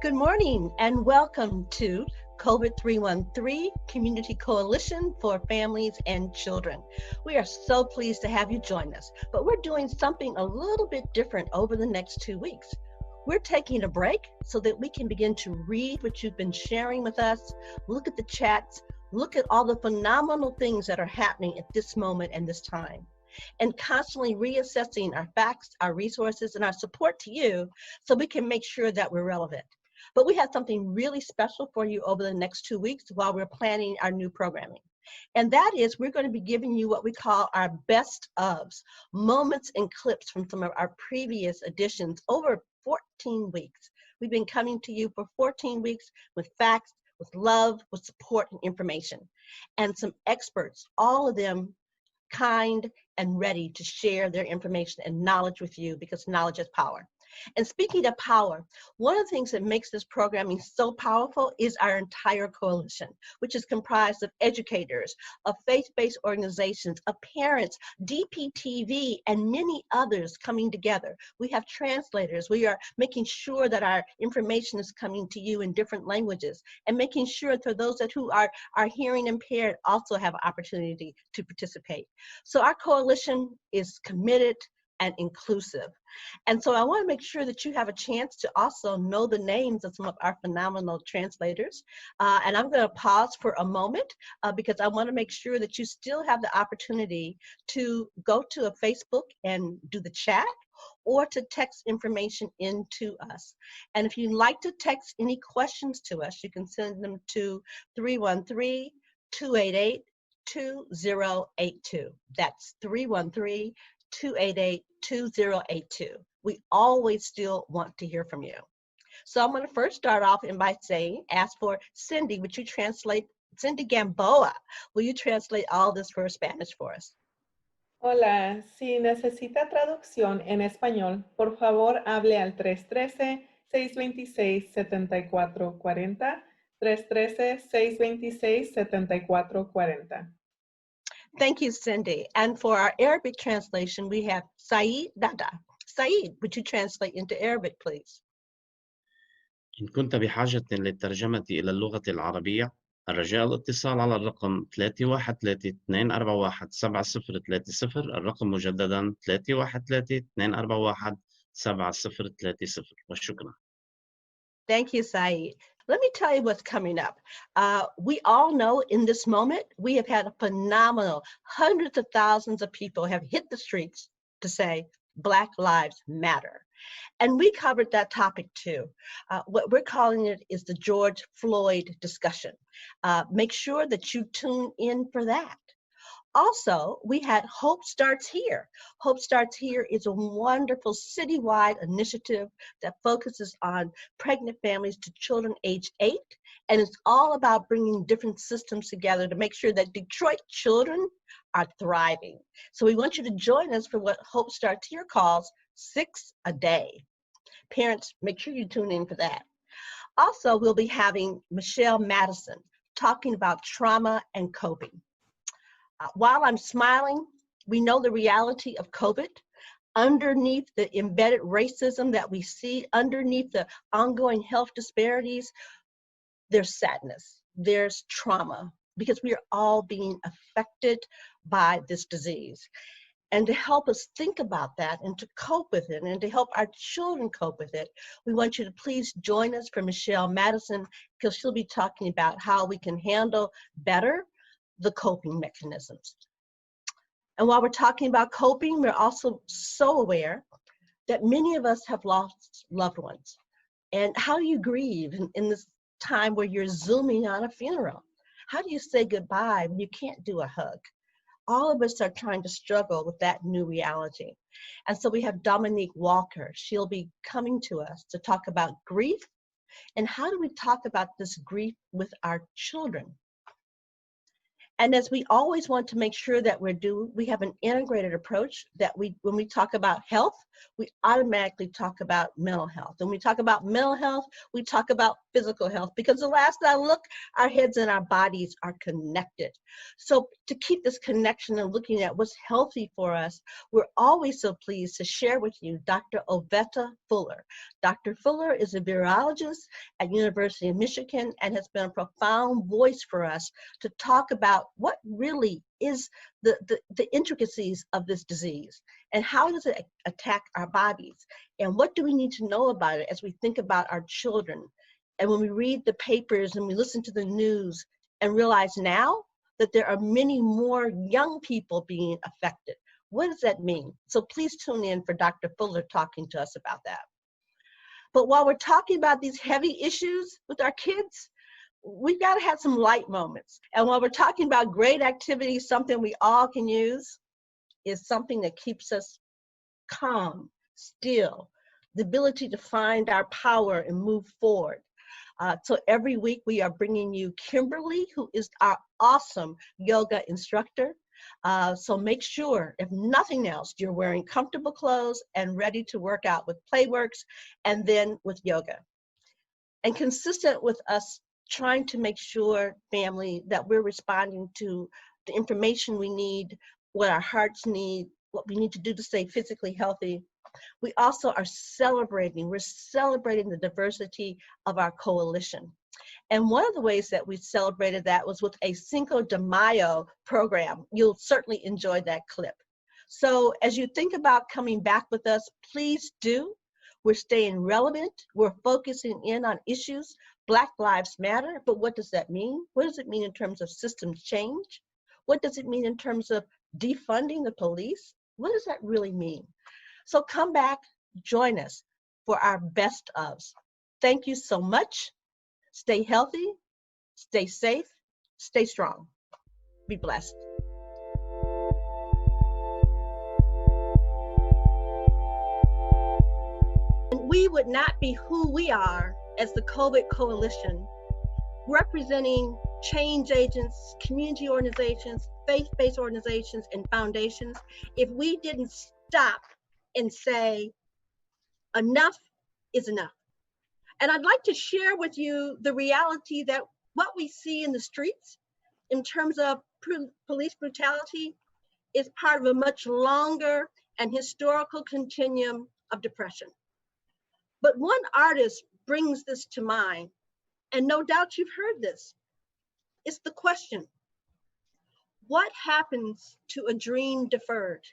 Good morning and welcome to COVID313 Community Coalition for Families and Children. We are so pleased to have you join us, but we're doing something a little bit different over the next 2 weeks. We're taking a break so that we can begin to read what you've been sharing with us, look at the chats, look at all the phenomenal things that are happening at this moment and this time, and constantly reassessing our facts, our resources, and our support to you so we can make sure that we're relevant. But we have something really special for you over the next 2 weeks while we're planning our new programming. And that is we're going to be giving you what we call our best ofs, moments and clips from some of our previous editions over 14 weeks. We've been coming to you for 14 weeks with facts, with love, with support and information. And some experts, all of them kind and ready to share their information and knowledge with you because knowledge is power. And speaking of power, one of the things that makes this programming so powerful is our entire coalition, which is comprised of educators, of faith-based organizations, of parents, DPTV, and many others coming together. We have translators. We are making sure that our information is coming to you in different languages and making sure for those who are hearing impaired also have an opportunity to participate. So our coalition is committed and inclusive. And so I want to make sure that you have a chance to also know the names of some of our phenomenal translators. And I'm going to pause for a moment because I want to make sure that you still have the opportunity to go to a Facebook and do the chat or to text information into us. And if you'd like to text any questions to us, you can send them to 313-288-2082. That's 313-288-2082. We always still want to hear from you. So I'm going to first start off by saying, ask for Cindy, would you translate, Cindy Gamboa, will you translate all this for Spanish for us? Hola, si necesita traducción en español, por favor hable al 313-626-7440, 313-626-7440. Thank you, Cindy. And for our Arabic translation, we have Saeed Dada. Saeed, would you translate into Arabic, please? إن كنت بحاجة للترجمة إلى اللغة العربية، الرجاء الاتصال على الرقم 313-241-7030. الرقم مجددا 313-241-7030. وشكرا. Thank you, Saeed. Let me tell you what's coming up. We all know in this moment, we have had a phenomenal, hundreds of thousands of people have hit the streets to say Black Lives Matter. And we covered that topic too. What we're calling it is the George Floyd discussion. Make sure that you tune in for that. Also, we had Hope Starts Here. Hope Starts Here is a wonderful citywide initiative that focuses on pregnant families to children aged 8. And it's all about bringing different systems together to make sure that Detroit children are thriving. So we want you to join us for what Hope Starts Here calls 6 a day. Parents, make sure you tune in for that. Also, we'll be having Michelle Madison talking about trauma and coping. While I'm smiling, we know the reality of COVID. Underneath the embedded racism that we see, underneath the ongoing health disparities, there's sadness, there's trauma, because we are all being affected by this disease. And to help us think about that and to cope with it and to help our children cope with it, we want you to please join us for Michelle Madison, because she'll be talking about how we can handle better the coping mechanisms. And while we're talking about coping, we're also so aware that many of us have lost loved ones. And how do you grieve in this time where you're Zooming on a funeral? How do you say goodbye when you can't do a hug? All of us are trying to struggle with that new reality. And so we have Dominique Walker. She'll be coming to us to talk about grief and how do we talk about this grief with our children. And as we always want to make sure that we have an integrated approach that when we talk about health, we automatically talk about mental health. When we talk about mental health, we talk about physical health, because the last I look, our heads and our bodies are connected. So to keep this connection and looking at what's healthy for us, we're always so pleased to share with you Dr. Oveta Fuller. Dr. Fuller is a virologist at University of Michigan and has been a profound voice for us to talk about what really is the intricacies of this disease and how does it attack our bodies and what do we need to know about it as we think about our children and when we read the papers and we listen to the news and realize now that there are many more young people being affected. What does that mean? So please tune in for Dr. Fuller talking to us about that. But while we're talking about these heavy issues with our kids, we've got to have some light moments. And while we're talking about great activities, something we all can use is something that keeps us calm, still, the ability to find our power and move forward. So every week we are bringing you Kimberly, who is our awesome yoga instructor. So make sure, if nothing else, you're wearing comfortable clothes and ready to work out with Playworks and then with yoga. And consistent with us trying to make sure, family, that we're responding to the information we need, what our hearts need, what we need to do to stay physically healthy. We also are celebrating the diversity of our coalition. And one of the ways that we celebrated that was with a Cinco de Mayo program. You'll certainly enjoy that clip. So as you think about coming back with us, please do. We're staying relevant. We're focusing in on issues. Black Lives Matter, but what does that mean? What does it mean in terms of systems change? What does it mean in terms of defunding the police? What does that really mean? So come back, join us for our best ofs. Thank you so much. Stay healthy, stay safe, stay strong. Be blessed. We would not be who we are as the COVID Coalition, representing change agents, community organizations, faith-based organizations, and foundations, if we didn't stop and say, enough is enough. And I'd like to share with you the reality that what we see in the streets in terms of police brutality is part of a much longer and historical continuum of depression. But one artist brings this to mind, and no doubt you've heard this. It's the question, what happens to a dream deferred?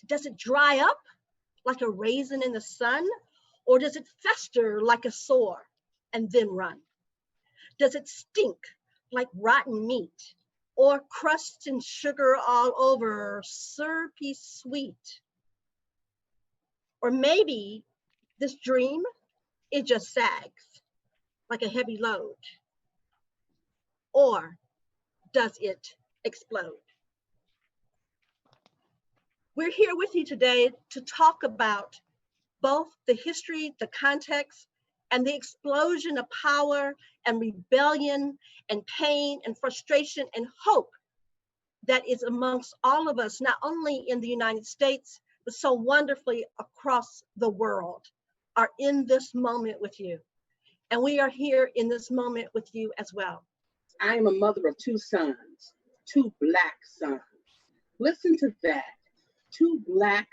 Does it dry up like a raisin in the sun, or does it fester like a sore and then run? Does it stink like rotten meat, or crust and sugar all over, syrupy sweet? Or maybe this dream, it just sags like a heavy load. Or does it explode? We're here with you today to talk about both the history, the context, and the explosion of power and rebellion and pain and frustration and hope that is amongst all of us, not only in the United States, but so wonderfully across the world, are in this moment with you. And we are here in this moment with you as well. I am a mother of two sons, two Black sons. Listen to that, two Black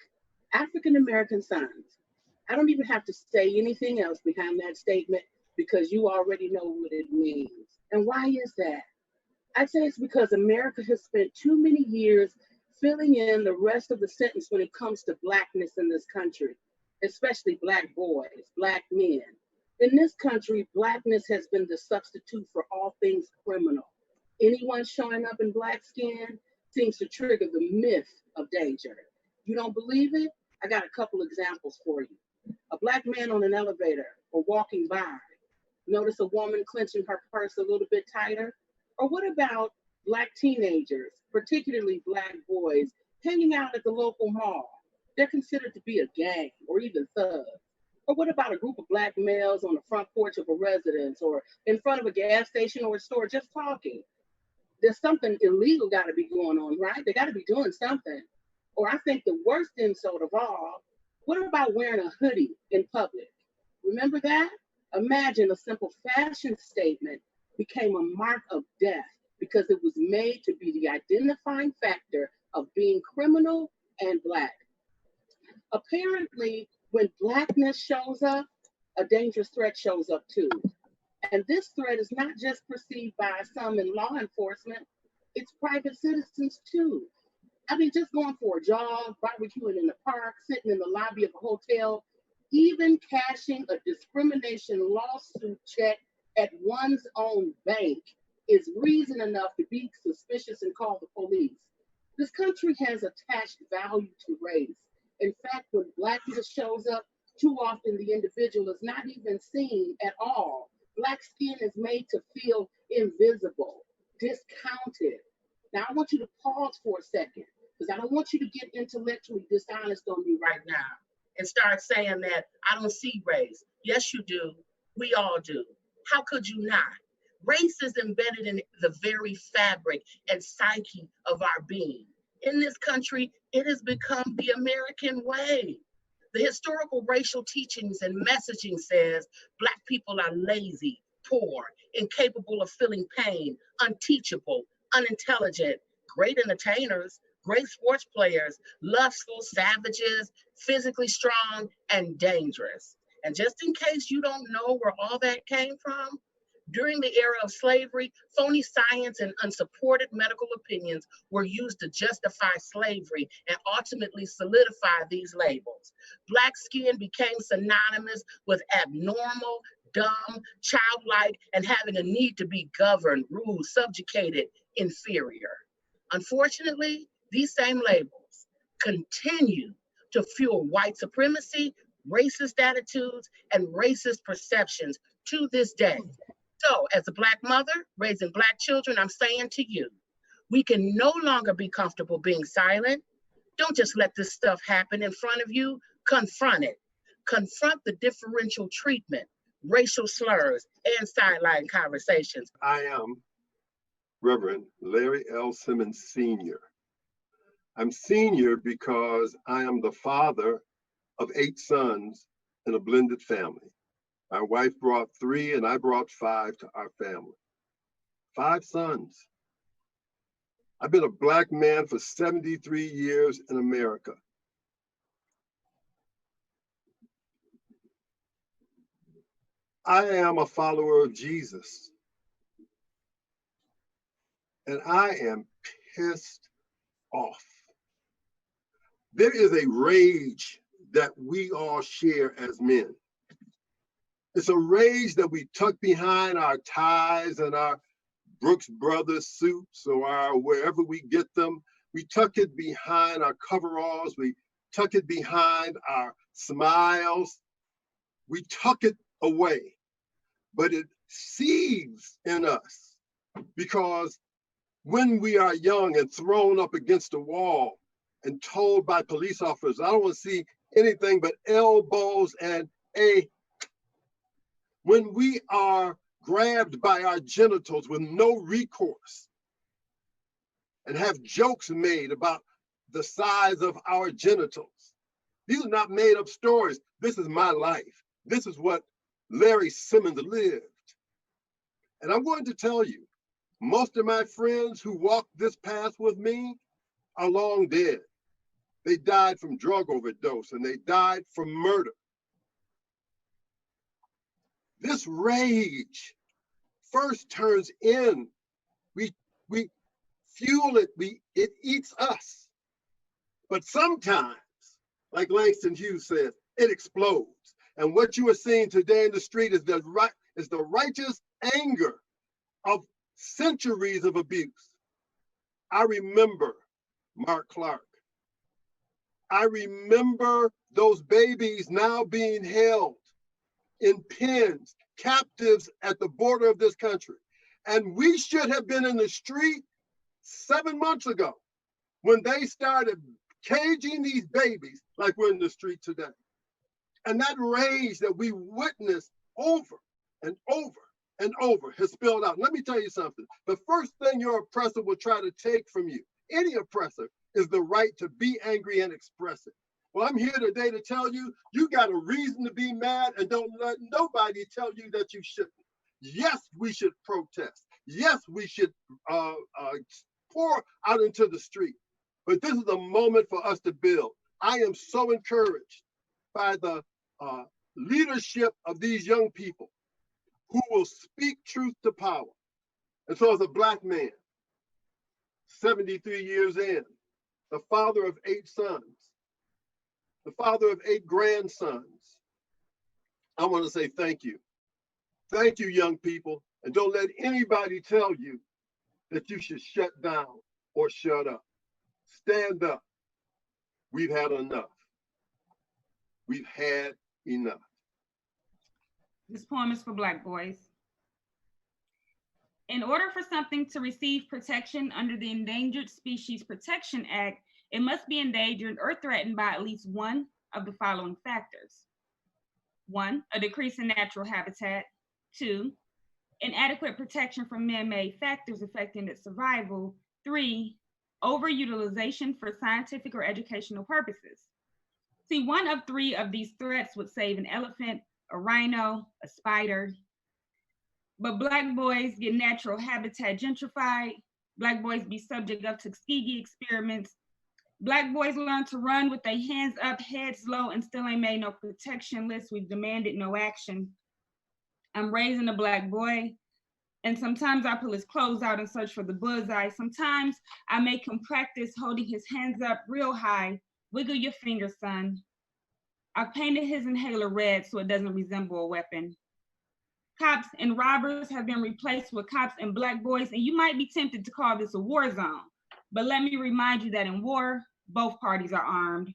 African-American sons. I don't even have to say anything else behind that statement because you already know what it means. And why is that? I'd say it's because America has spent too many years filling in the rest of the sentence when it comes to Blackness in this country, especially Black boys, Black men. In this country, Blackness has been the substitute for all things criminal. Anyone showing up in Black skin seems to trigger the myth of danger. You don't believe it? I got a couple examples for you. A Black man on an elevator or walking by. Notice a woman clenching her purse a little bit tighter? Or what about Black teenagers, particularly Black boys, hanging out at the local mall? They're considered to be a gang or even thugs. Or what about a group of Black males on the front porch of a residence or in front of a gas station or a store just talking? there's something illegal got to be going on, right? They got to be doing something. Or I think the worst insult of all, what about wearing a hoodie in public? Remember that? Imagine a simple fashion statement became a mark of death because it was made to be the identifying factor of being criminal and Black. Apparently, when Blackness shows up, a dangerous threat shows up too. And this threat is not just perceived by some in law enforcement, it's private citizens too. I mean, just going for a jog, barbecuing in the park, sitting in the lobby of a hotel, even cashing a discrimination lawsuit check at one's own bank is reason enough to be suspicious and call the police. This country has attached value to race. In fact, when Blackness shows up, too often the individual is not even seen at all. Black skin is made to feel invisible, discounted. Now, I want you to pause for a second, because I don't want you to get intellectually dishonest on me right now and start saying that I don't see race. Yes, you do. We all do. How could you not? Race is embedded in the very fabric and psyche of our being. In this country, it has become the American way. The historical racial teachings and messaging says Black people are lazy, poor, incapable of feeling pain, unteachable, unintelligent, great entertainers, great sports players, lustful savages, physically strong, and dangerous. And just in case you don't know where all that came from, during the era of slavery, phony science and unsupported medical opinions were used to justify slavery and ultimately solidify these labels. Black skin became synonymous with abnormal, dumb, childlike, and having a need to be governed, ruled, subjugated, inferior. Unfortunately, these same labels continue to fuel white supremacy, racist attitudes, and racist perceptions to this day. So, as a Black mother raising Black children, I'm saying to you, we can no longer be comfortable being silent. Don't just let this stuff happen in front of you. Confront it. Confront the differential treatment, racial slurs, and sideline conversations. I am Reverend Larry L Simmons Sr. I'm senior because I am the father of 8 sons in a blended family. My wife brought 3 and I brought 5 to our family. 5 sons. I've been a Black man for 73 years in America. I am a follower of Jesus. And I am pissed off. There is a rage that we all share as men. It's a rage that we tuck behind our ties and our Brooks Brothers suits or our wherever we get them. We tuck it behind our coveralls. We tuck it behind our smiles. We tuck it away, but it seethes in us because when we are young and thrown up against a wall and told by police officers, I don't want to see anything but elbows and when we are grabbed by our genitals with no recourse and have jokes made about the size of our genitals. These are not made up stories. This is my life. This is what Larry Simmons lived. And I'm going to tell you, most of my friends who walked this path with me are long dead. They died from drug overdose and they died from murder. This rage first turns in. We fuel it. It eats us. But sometimes, like Langston Hughes says, it explodes. And what you are seeing today in the street is the righteous anger of centuries of abuse. I remember Mark Clark. I remember those babies now being held in pens, captives at the border of this country. And we should have been in the street 7 months ago when they started caging these babies like we're in the street today. And that rage that we witnessed over and over and over has spelled out. Let me tell you something. The first thing your oppressor will try to take from you, any oppressor, is the right to be angry and express it. Well, I'm here today to tell you, you got a reason to be mad, and don't let nobody tell you that you shouldn't. Yes, we should protest. Yes, we should pour out into the street. But this is a moment for us to build. I am so encouraged by the leadership of these young people who will speak truth to power. And so as a Black man, 73 years in, the father of 8 sons, the father of 8 grandsons, I want to say thank you. Thank you, young people. And don't let anybody tell you that you should shut down or shut up. Stand up. We've had enough. We've had enough. This poem is for Black boys. In order for something to receive protection under the Endangered Species Protection Act, it must be endangered or threatened by at least one of the following factors. 1, a decrease in natural habitat. 2, inadequate protection from man-made factors affecting its survival. 3, overutilization for scientific or educational purposes. See, one of 3 of these threats would save an elephant, a rhino, a spider. But Black boys get natural habitat gentrified. Black boys be subject of Tuskegee experiments. Black boys learn to run with their hands up, heads low, and still ain't made no protection list. We've demanded no action. I'm raising a Black boy, and sometimes I pull his clothes out and search for the bullseye. Sometimes I make him practice holding his hands up real high. Wiggle your finger, son. I've painted his inhaler red so it doesn't resemble a weapon. Cops and robbers have been replaced with cops and Black boys, and you might be tempted to call this a war zone. But let me remind you that in war, both parties are armed.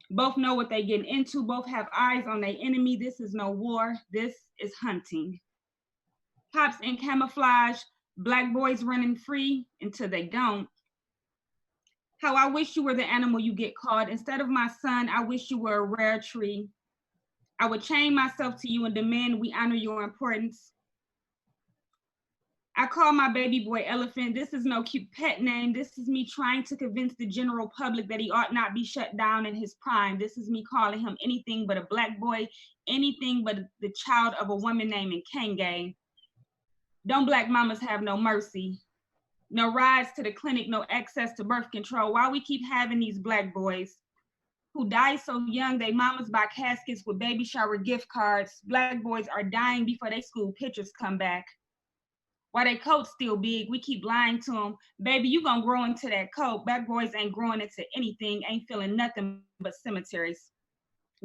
Both know what they're getting into. Both have eyes on their enemy. This is no war. This is hunting. Cops in camouflage, Black boys running free until they don't. How I wish you were the animal you get caught. Instead of my son, I wish you were a rare tree. I would chain myself to you and demand we honor your importance. I call my baby boy Elephant. This is no cute pet name. This is me trying to convince the general public that he ought not be shut down in his prime. This is me calling him anything but a Black boy, anything but the child of a woman named Nkenge. Don't Black mamas have no mercy? No rides to the clinic, no access to birth control. Why we keep having these Black boys who die so young, they mamas buy caskets with baby shower gift cards. Black boys are dying before they school pictures come back. Why they coats still big, we keep lying to them. Baby, you gonna grow into that coat. Black boys ain't growing into anything, ain't feeling nothing but cemeteries.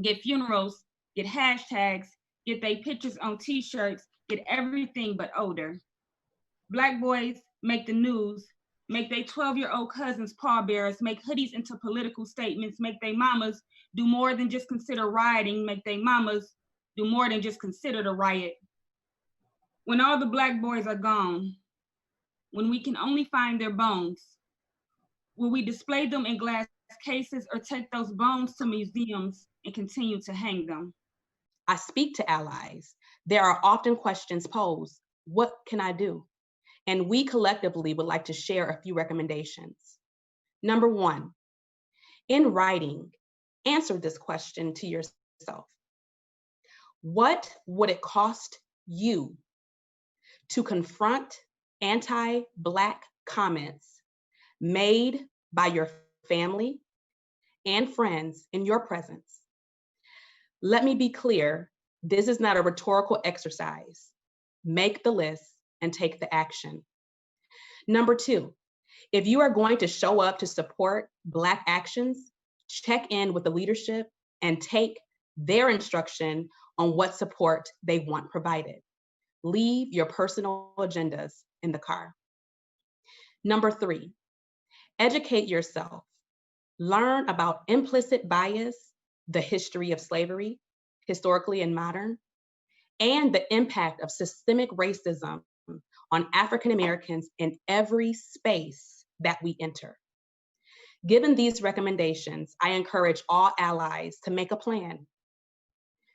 Get funerals, get hashtags, get they pictures on t-shirts, get everything but older. Black boys make the news, make they 12-year-old cousins pallbearers, make hoodies into political statements, make they mamas do more than just consider rioting, make they mamas do more than just consider the riot. When all the Black boys are gone, when we can only find their bones, will we display them in glass cases or take those bones to museums and continue to hang them? I speak to allies. There are often questions posed. What can I do? And we collectively would like to share a few recommendations. Number 1, in writing, answer this question to yourself. What would it cost you to confront anti-Black comments made by your family and friends in your presence? Let me be clear, this is not a rhetorical exercise. Make the list and take the action. Number 2, if you are going to show up to support Black actions, check in with the leadership and take their instruction on what support they want provided. Leave your personal agendas in the car. Number 3, educate yourself. Learn about implicit bias, the history of slavery, historically and modern, and the impact of systemic racism on African Americans in every space that we enter. Given these recommendations, I encourage all allies to make a plan.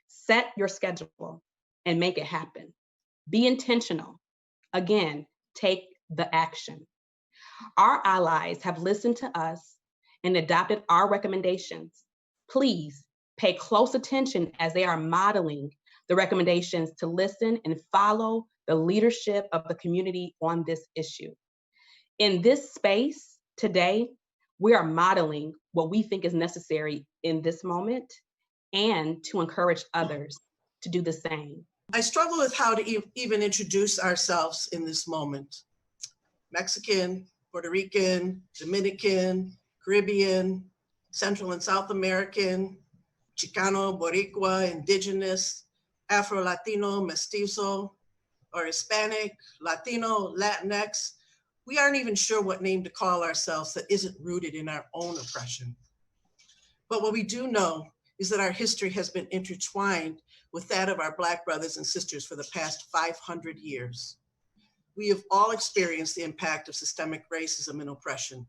Set your schedule and make it happen. Be intentional. Again, take the action. Our allies have listened to us and adopted our recommendations. Please pay close attention as they are modeling the recommendations to listen and follow the leadership of the community on this issue. In this space today, we are modeling what we think is necessary in this moment and to encourage others to do the same. I struggle with how to even introduce ourselves in this moment. Mexican, Puerto Rican, Dominican, Caribbean, Central and South American, Chicano, Boricua, Indigenous, Afro-Latino, Mestizo, or Hispanic, Latino, Latinx. We aren't even sure what name to call ourselves that isn't rooted in our own oppression. But what we do know is that our history has been intertwined with that of our Black brothers and sisters for the past 500 years. We have all experienced the impact of systemic racism and oppression,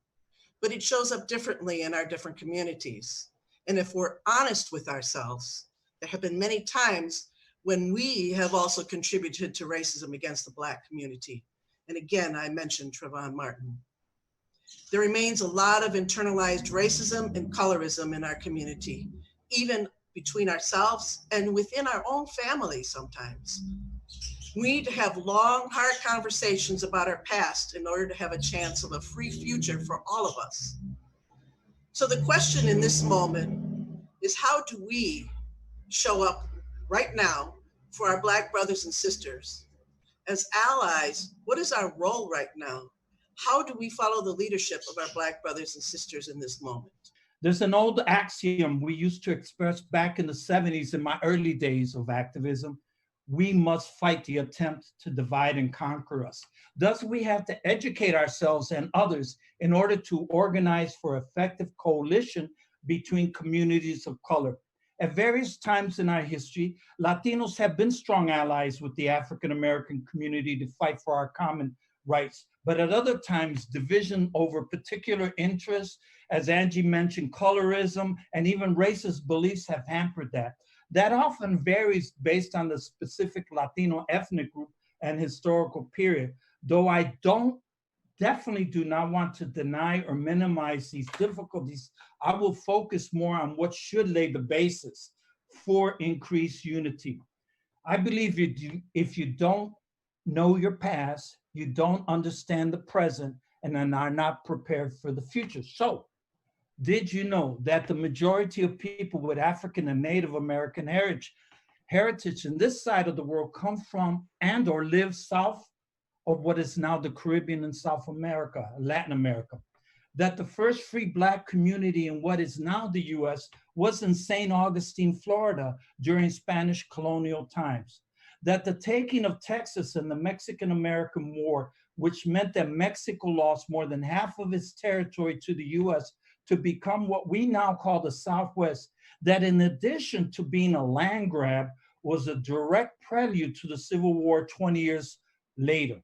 but it shows up differently in our different communities. And if we're honest with ourselves, there have been many times when we have also contributed to racism against the Black community. And again, I mentioned Trayvon Martin. There remains a lot of internalized racism and colorism in our community, even between ourselves and within our own family sometimes. We need to have long, hard conversations about our past in order to have a chance of a free future for all of us. So the question in this moment is, how do we show up right now for our Black brothers and sisters? As allies, what is our role right now? How do we follow the leadership of our Black brothers and sisters in this moment? There's an old axiom we used to express back in the 70s in my early days of activism. We must fight the attempt to divide and conquer us. Thus, we have to educate ourselves and others in order to organize for effective coalition between communities of color. At various times in our history, Latinos have been strong allies with the African American community to fight for our common rights. But at other times, division over particular interests, as Angie mentioned, colorism, and even racist beliefs have hampered that. That often varies based on the specific Latino ethnic group and historical period, though I definitely do not want to deny or minimize these difficulties. I will focus more on what should lay the basis for increased unity. I believe if you don't know your past, you don't understand the present, and then are not prepared for the future. So, did you know that the majority of people with African and Native American heritage in this side of the world come from and or live south of what is now the Caribbean and South America, Latin America? That the first free Black community in what is now the US was in St. Augustine, Florida during Spanish colonial times. That the taking of Texas in the Mexican-American War, which meant that Mexico lost more than half of its territory to the US to become what we now call the Southwest, that in addition to being a land grab, was a direct prelude to the Civil War 20 years later.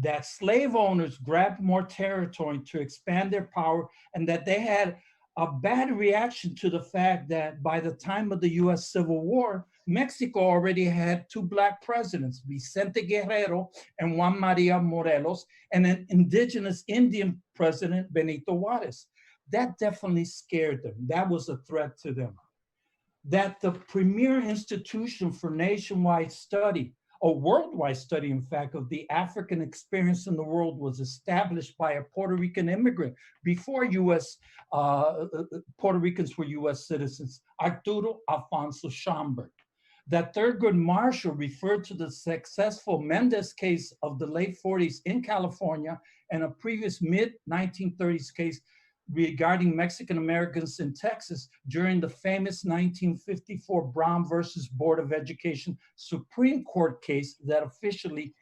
That slave owners grabbed more territory to expand their power, and that they had a bad reaction to the fact that by the time of the US Civil War, Mexico already had two Black presidents, Vicente Guerrero and Juan Maria Morelos, and an indigenous Indian president, Benito Juarez. That definitely scared them. That was a threat to them. That the premier institution for nationwide study, a worldwide study, in fact, of the African experience in the world was established by a Puerto Rican immigrant before Puerto Ricans were US citizens, Arturo Alfonso Schomburg. That Thurgood Marshall referred to the successful Mendez case of the late 40s in California and a previous mid-1930s case regarding Mexican Americans in Texas during the famous 1954 Brown versus Board of Education Supreme Court case that officially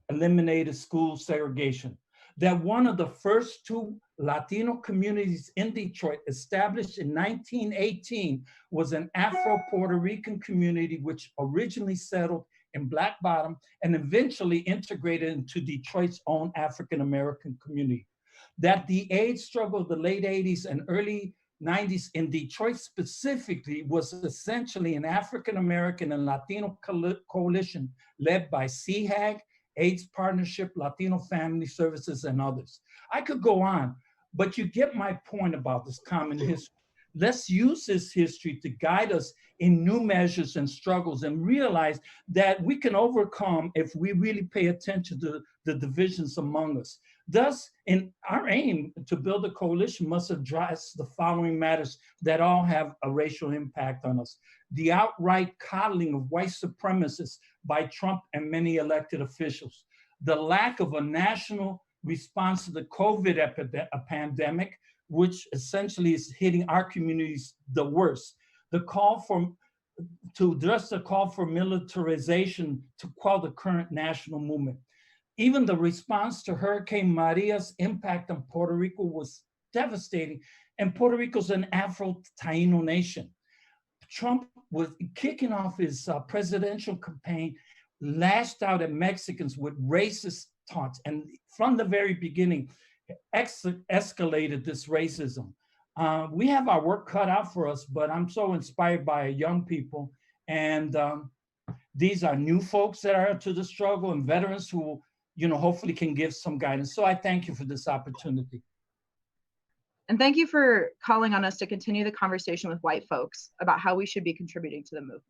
eliminated school segregation. That one of the first two Latino communities in Detroit, established in 1918, was an Afro-Puerto Rican community which originally settled in Black Bottom and eventually integrated into Detroit's own African American community. That the AIDS struggle of the late 80s and early 90s in Detroit specifically was essentially an African-American and Latino coalition led by CHAG, AIDS Partnership, Latino Family Services, and others. I could go on, but you get my point about this common history. Let's use this history to guide us in new measures and struggles and realize that we can overcome if we really pay attention to the divisions among us. Thus, in our aim to build a coalition must address the following matters that all have a racial impact on us. The outright coddling of white supremacists by Trump and many elected officials. The lack of a national response to the COVID pandemic, which essentially is hitting our communities the worst. The call to address the call for militarization to quell the current national movement. Even the response to Hurricane Maria's impact on Puerto Rico was devastating, and Puerto Rico's an Afro-Taino nation. Trump was kicking off his presidential campaign, lashed out at Mexicans with racist taunts, and from the very beginning, escalated this racism. We have our work cut out for us, but I'm so inspired by young people, and these are new folks that are to the struggle and veterans who, hopefully can give some guidance. So I thank you for this opportunity. And thank you for calling on us to continue the conversation with white folks about how we should be contributing to the movement.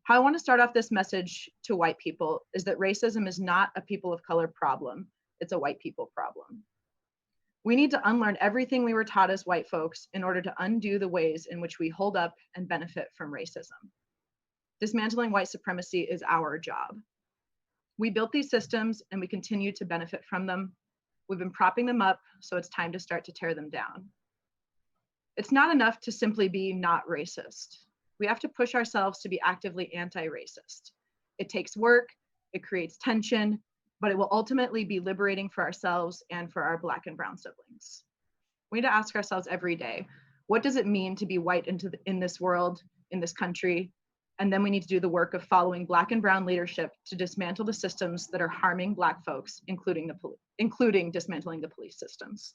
How I want to start off this message to white people is that racism is not a people of color problem, it's a white people problem. We need to unlearn everything we were taught as white folks in order to undo the ways in which we hold up and benefit from racism. Dismantling white supremacy is our job. We built these systems and we continue to benefit from them. We've been propping them up, so it's time to start to tear them down. It's not enough to simply be not racist. We have to push ourselves to be actively anti-racist. It takes work, it creates tension, but it will ultimately be liberating for ourselves and for our Black and brown siblings. We need to ask ourselves every day, what does it mean to be white in this world, in this country? And then we need to do the work of following Black and brown leadership to dismantle the systems that are harming Black folks, including dismantling the police systems.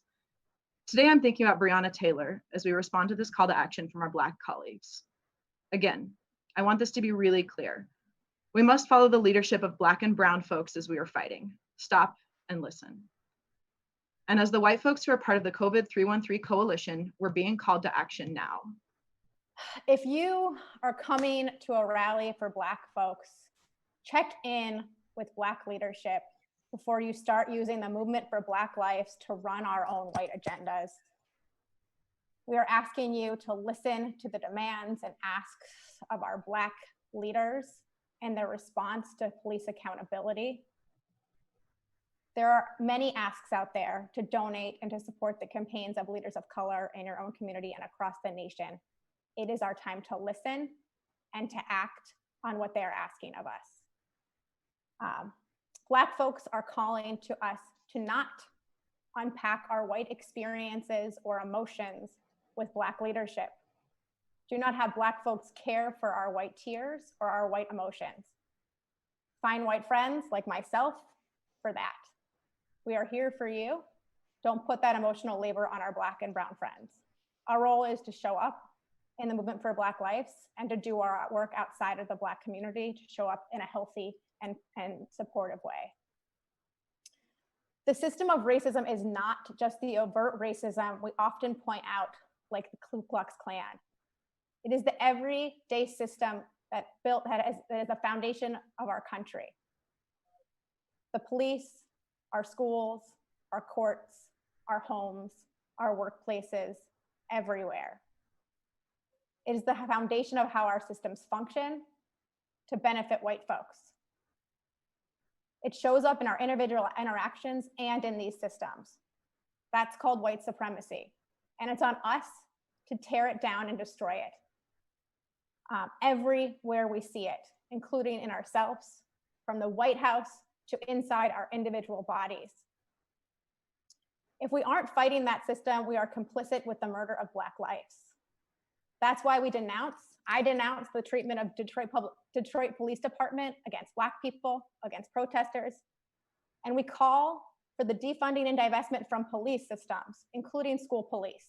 Today, I'm thinking about Breonna Taylor as we respond to this call to action from our Black colleagues. Again, I want this to be really clear. We must follow the leadership of Black and brown folks as we are fighting. Stop and listen. And as the white folks who are part of the COVID313 coalition, we're being called to action now. If you are coming to a rally for Black folks, check in with Black leadership before you start using the movement for Black lives to run our own white agendas. We are asking you to listen to the demands and asks of our Black leaders and their response to police accountability. There are many asks out there to donate and to support the campaigns of leaders of color in your own community and across the nation. It is our time to listen and to act on what they are asking of us. Black folks are calling to us to not unpack our white experiences or emotions with Black leadership. Do not have Black folks care for our white tears or our white emotions. Find white friends like myself for that. We are here for you. Don't put that emotional labor on our Black and brown friends. Our role is to show up in the movement for Black lives and to do our work outside of the Black community to show up in a healthy and supportive way. The system of racism is not just the overt racism we often point out, like the Ku Klux Klan. It is the everyday system that is the foundation of our country. The police, our schools, our courts, our homes, our workplaces, everywhere. It is the foundation of how our systems function to benefit white folks. It shows up in our individual interactions and in these systems. That's called white supremacy. And it's on us to tear it down and destroy it. Everywhere we see it, including in ourselves, from the White House to inside our individual bodies. If we aren't fighting that system, we are complicit with the murder of Black lives. That's why I denounce the treatment of Detroit Police Department against Black people, against protesters. And we call for the defunding and divestment from police systems, including school police.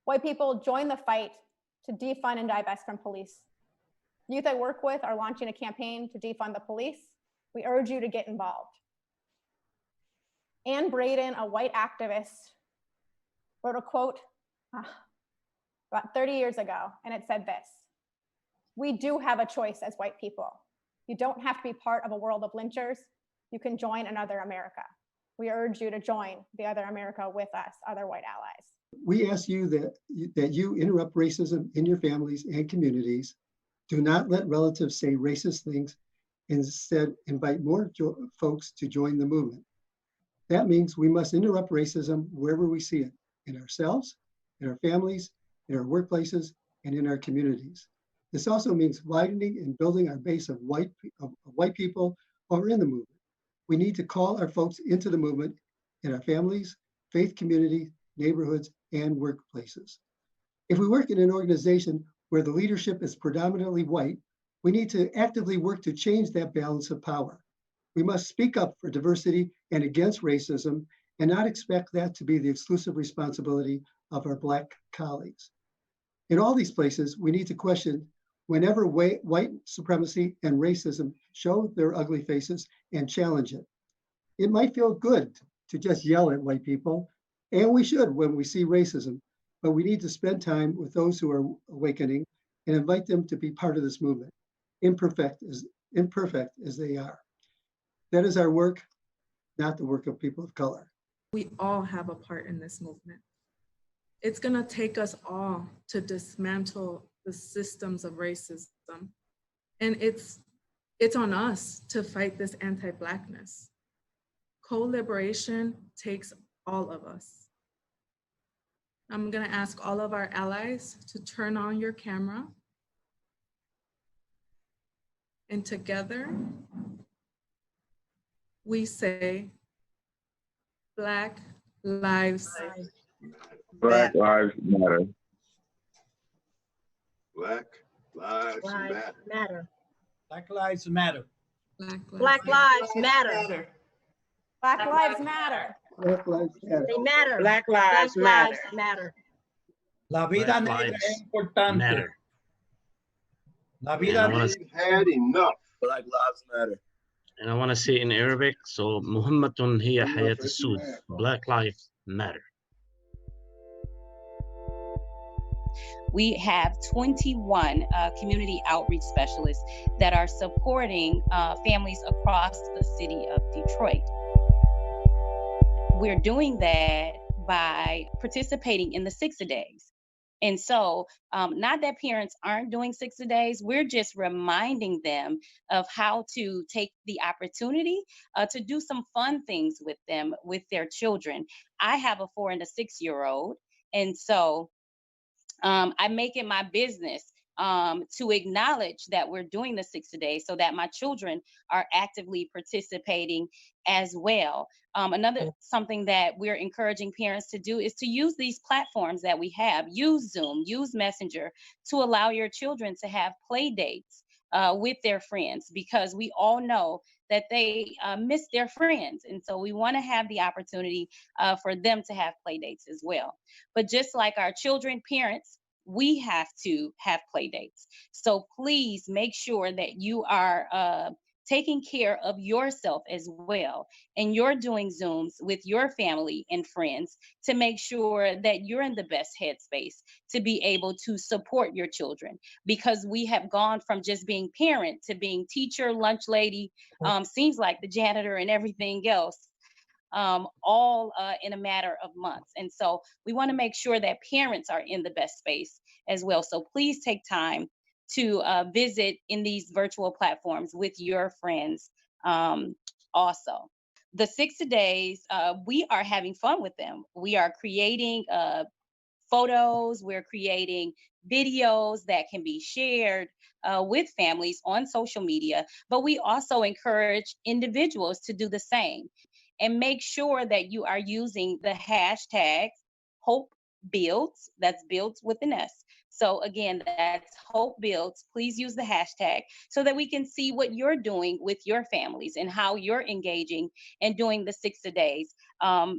White people, join the fight to defund and divest from police. Youth I work with are launching a campaign to defund the police. We urge you to get involved. Ann Braden, a white activist, wrote a quote about 30 years ago, and it said this: "We do have a choice as white people. You don't have to be part of a world of lynchers. You can join another America. We urge you to join the other America with us, other white allies." We ask you that you interrupt racism in your families and communities. Do not let relatives say racist things. Instead, invite more folks to join the movement. That means we must interrupt racism wherever we see it, in ourselves, in our families, in our workplaces, and in our communities. This also means widening and building our base of white people who are in the movement. We need to call our folks into the movement in our families, faith community, neighborhoods, and workplaces. If we work in an organization where the leadership is predominantly white, we need to actively work to change that balance of power. We must speak up for diversity and against racism and not expect that to be the exclusive responsibility of our Black colleagues. In all these places, we need to question whenever white supremacy and racism show their ugly faces and challenge it. It might feel good to just yell at white people, and we should when we see racism, but we need to spend time with those who are awakening and invite them to be part of this movement, imperfect as they are. That is our work, not the work of people of color. We all have a part in this movement. It's gonna take us all to dismantle the systems of racism. And it's on us to fight this anti-Blackness. Co-liberation takes all of us. I'm gonna ask all of our allies to turn on your camera. And together, we say, Black Lives Matter. Black Lives Matter. Black Lives Matter. Black Lives Matter. Black lives matter. Black lives matter. Black Lives Matter. They matter. Black Lives Matter. matter. La vida Black negra lives es importante. matter. La And vida I wanna- negra. Had enough. Black Lives Matter. And I want to say in Arabic, so مهمة هي حياة السود. Black lives matter. We have 21 community outreach specialists that are supporting families across the city of Detroit. We're doing that by participating in the 6-a-days. And so, not that parents aren't doing 6-a-days, we're just reminding them of how to take the opportunity to do some fun things with them, with their children. I have a 4 and a 6-year-old, and so I make it my business to acknowledge that we're doing the 6-a-day so that my children are actively participating as well. Another something that we're encouraging parents to do is to use these platforms that we have. Use Zoom, use Messenger to allow your children to have play dates with their friends, because we all know that they miss their friends. And so we want to have the opportunity for them to have play dates as well. But just like our children, parents, we have to have play dates. So please make sure that you are taking care of yourself as well. And you're doing Zooms with your family and friends to make sure that you're in the best headspace to be able to support your children. Because we have gone from just being parent to being teacher, lunch lady, seems like the janitor and everything else. All in a matter of months. And so we want to make sure that parents are in the best space as well. So please take time to visit in these virtual platforms with your friends also. The 6-a-days, we are having fun with them. We are creating photos, we're creating videos that can be shared with families on social media, but we also encourage individuals to do the same. And make sure that you are using the hashtag Hope Builds, that's builds with an S, So again, that's Hope Builds. Please use the hashtag so that we can see what you're doing with your families and how you're engaging and doing the 6 days.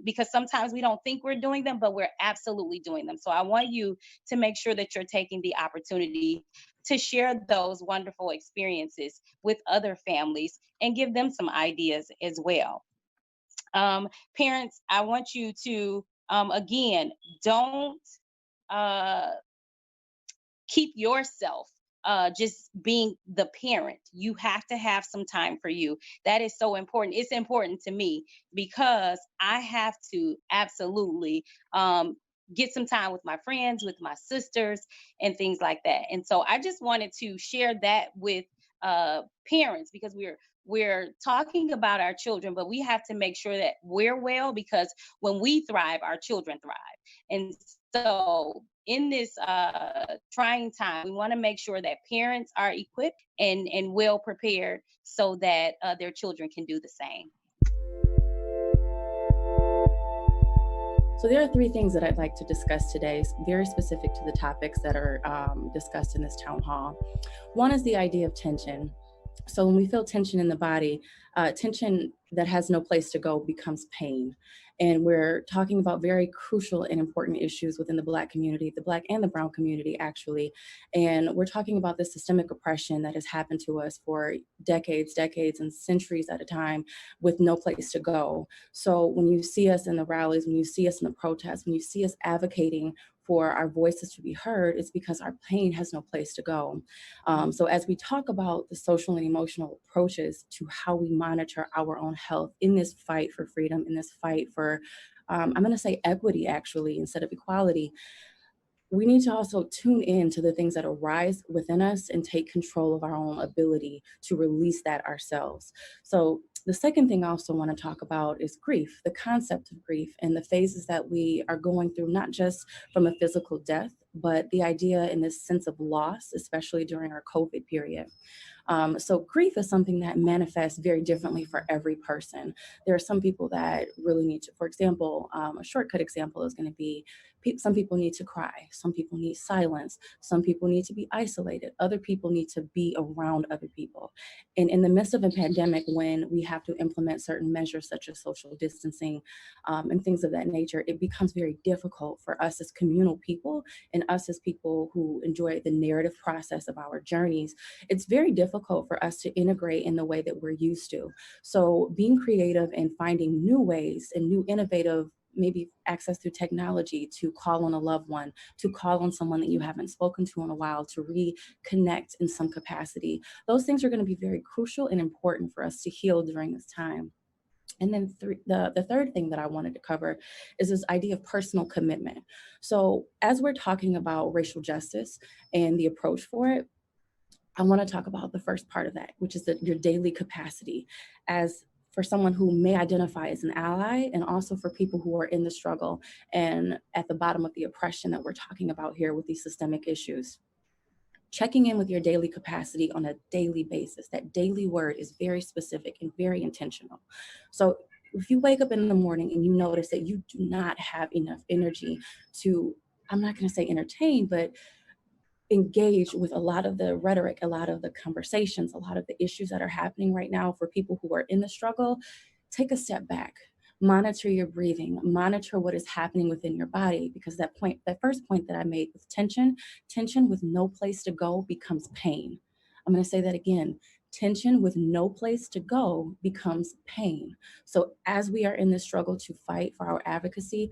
Because sometimes we don't think we're doing them, but we're absolutely doing them. So I want you to make sure that you're taking the opportunity to share those wonderful experiences with other families and give them some ideas as well. Parents, I want you to, again, don't keep yourself just being the parent. You have to have some time for you. That is so important. It's important to me because I have to absolutely get some time with my friends, with my sisters, and things like that. And so I just wanted to share that with parents because we're talking about our children, but we have to make sure that we're well because when we thrive, our children thrive. And so in this trying time, we want to make sure that parents are equipped and well prepared so that their children can do the same. So there are 3 things that I'd like to discuss today, very specific to the topics that are discussed in this town hall. One is the idea of tension. So when we feel tension in the body, tension that has no place to go becomes pain. And we're talking about very crucial and important issues within the Black community, the Black and the Brown community, actually. And we're talking about the systemic oppression that has happened to us for decades, and centuries at a time with no place to go. So when you see us in the rallies, when you see us in the protests, when you see us advocating for our voices to be heard, it's because our pain has no place to go. So as we talk about the social and emotional approaches to how we monitor our own health in this fight for freedom, in this fight for, I'm gonna say equity actually, instead of equality, we need to also tune in to the things that arise within us and take control of our own ability to release that ourselves. So the second thing I also want to talk about is grief, the concept of grief and the phases that we are going through, not just from a physical death, but the idea and this sense of loss, especially during our COVID period. So grief is something that manifests very differently for every person. There are some people that really need to, for example, a shortcut example is going to be some people need to cry, some people need silence, some people need to be isolated, other people need to be around other people. And in the midst of a pandemic, when we have to implement certain measures such as social distancing and things of that nature, it becomes very difficult for us as communal people and us as people who enjoy the narrative process of our journeys. It's very difficult for us to integrate in the way that we're used to. So being creative and finding new ways and new innovative, maybe access through technology to call on a loved one, to call on someone that you haven't spoken to in a while, to reconnect in some capacity. Those things are going to be very crucial and important for us to heal during this time. And then the third thing that I wanted to cover is this idea of personal commitment. So as we're talking about racial justice and the approach for it, I want to talk about the first part of that, which is your daily capacity as for someone who may identify as an ally, and also for people who are in the struggle and at the bottom of the oppression that we're talking about here with these systemic issues. Checking in with your daily capacity on a daily basis. That daily word is very specific and very intentional. So if you wake up in the morning and you notice that you do not have enough energy to, I'm not going to say entertain, but engage with a lot of the rhetoric, a lot of the conversations, a lot of the issues that are happening right now for people who are in the struggle, take a step back, monitor your breathing, monitor what is happening within your body, because that first point that I made with tension with no place to go becomes pain. I'm going to say that again. Tension with no place to go becomes pain. So as we are in this struggle to fight for our advocacy,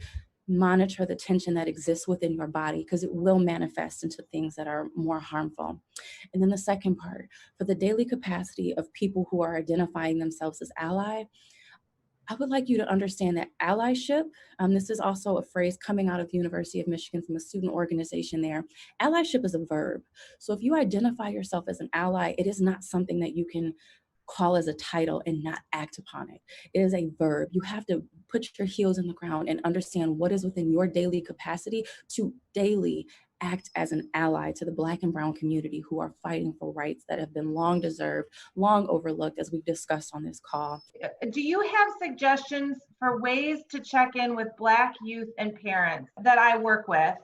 monitor the tension that exists within your body, because it will manifest into things that are more harmful. And then the second part, for the daily capacity of people who are identifying themselves as ally, I would like you to understand that allyship, this is also a phrase coming out of the University of Michigan from a student organization there. Allyship is a verb. So if you identify yourself as an ally, it is not something that you can call as a title and not act upon it. It is a verb. You have to put your heels in the ground and understand what is within your daily capacity to daily act as an ally to the Black and Brown community who are fighting for rights that have been long deserved, long overlooked, as we've discussed on this call. Do you have suggestions for ways to check in with Black youth and parents that I work with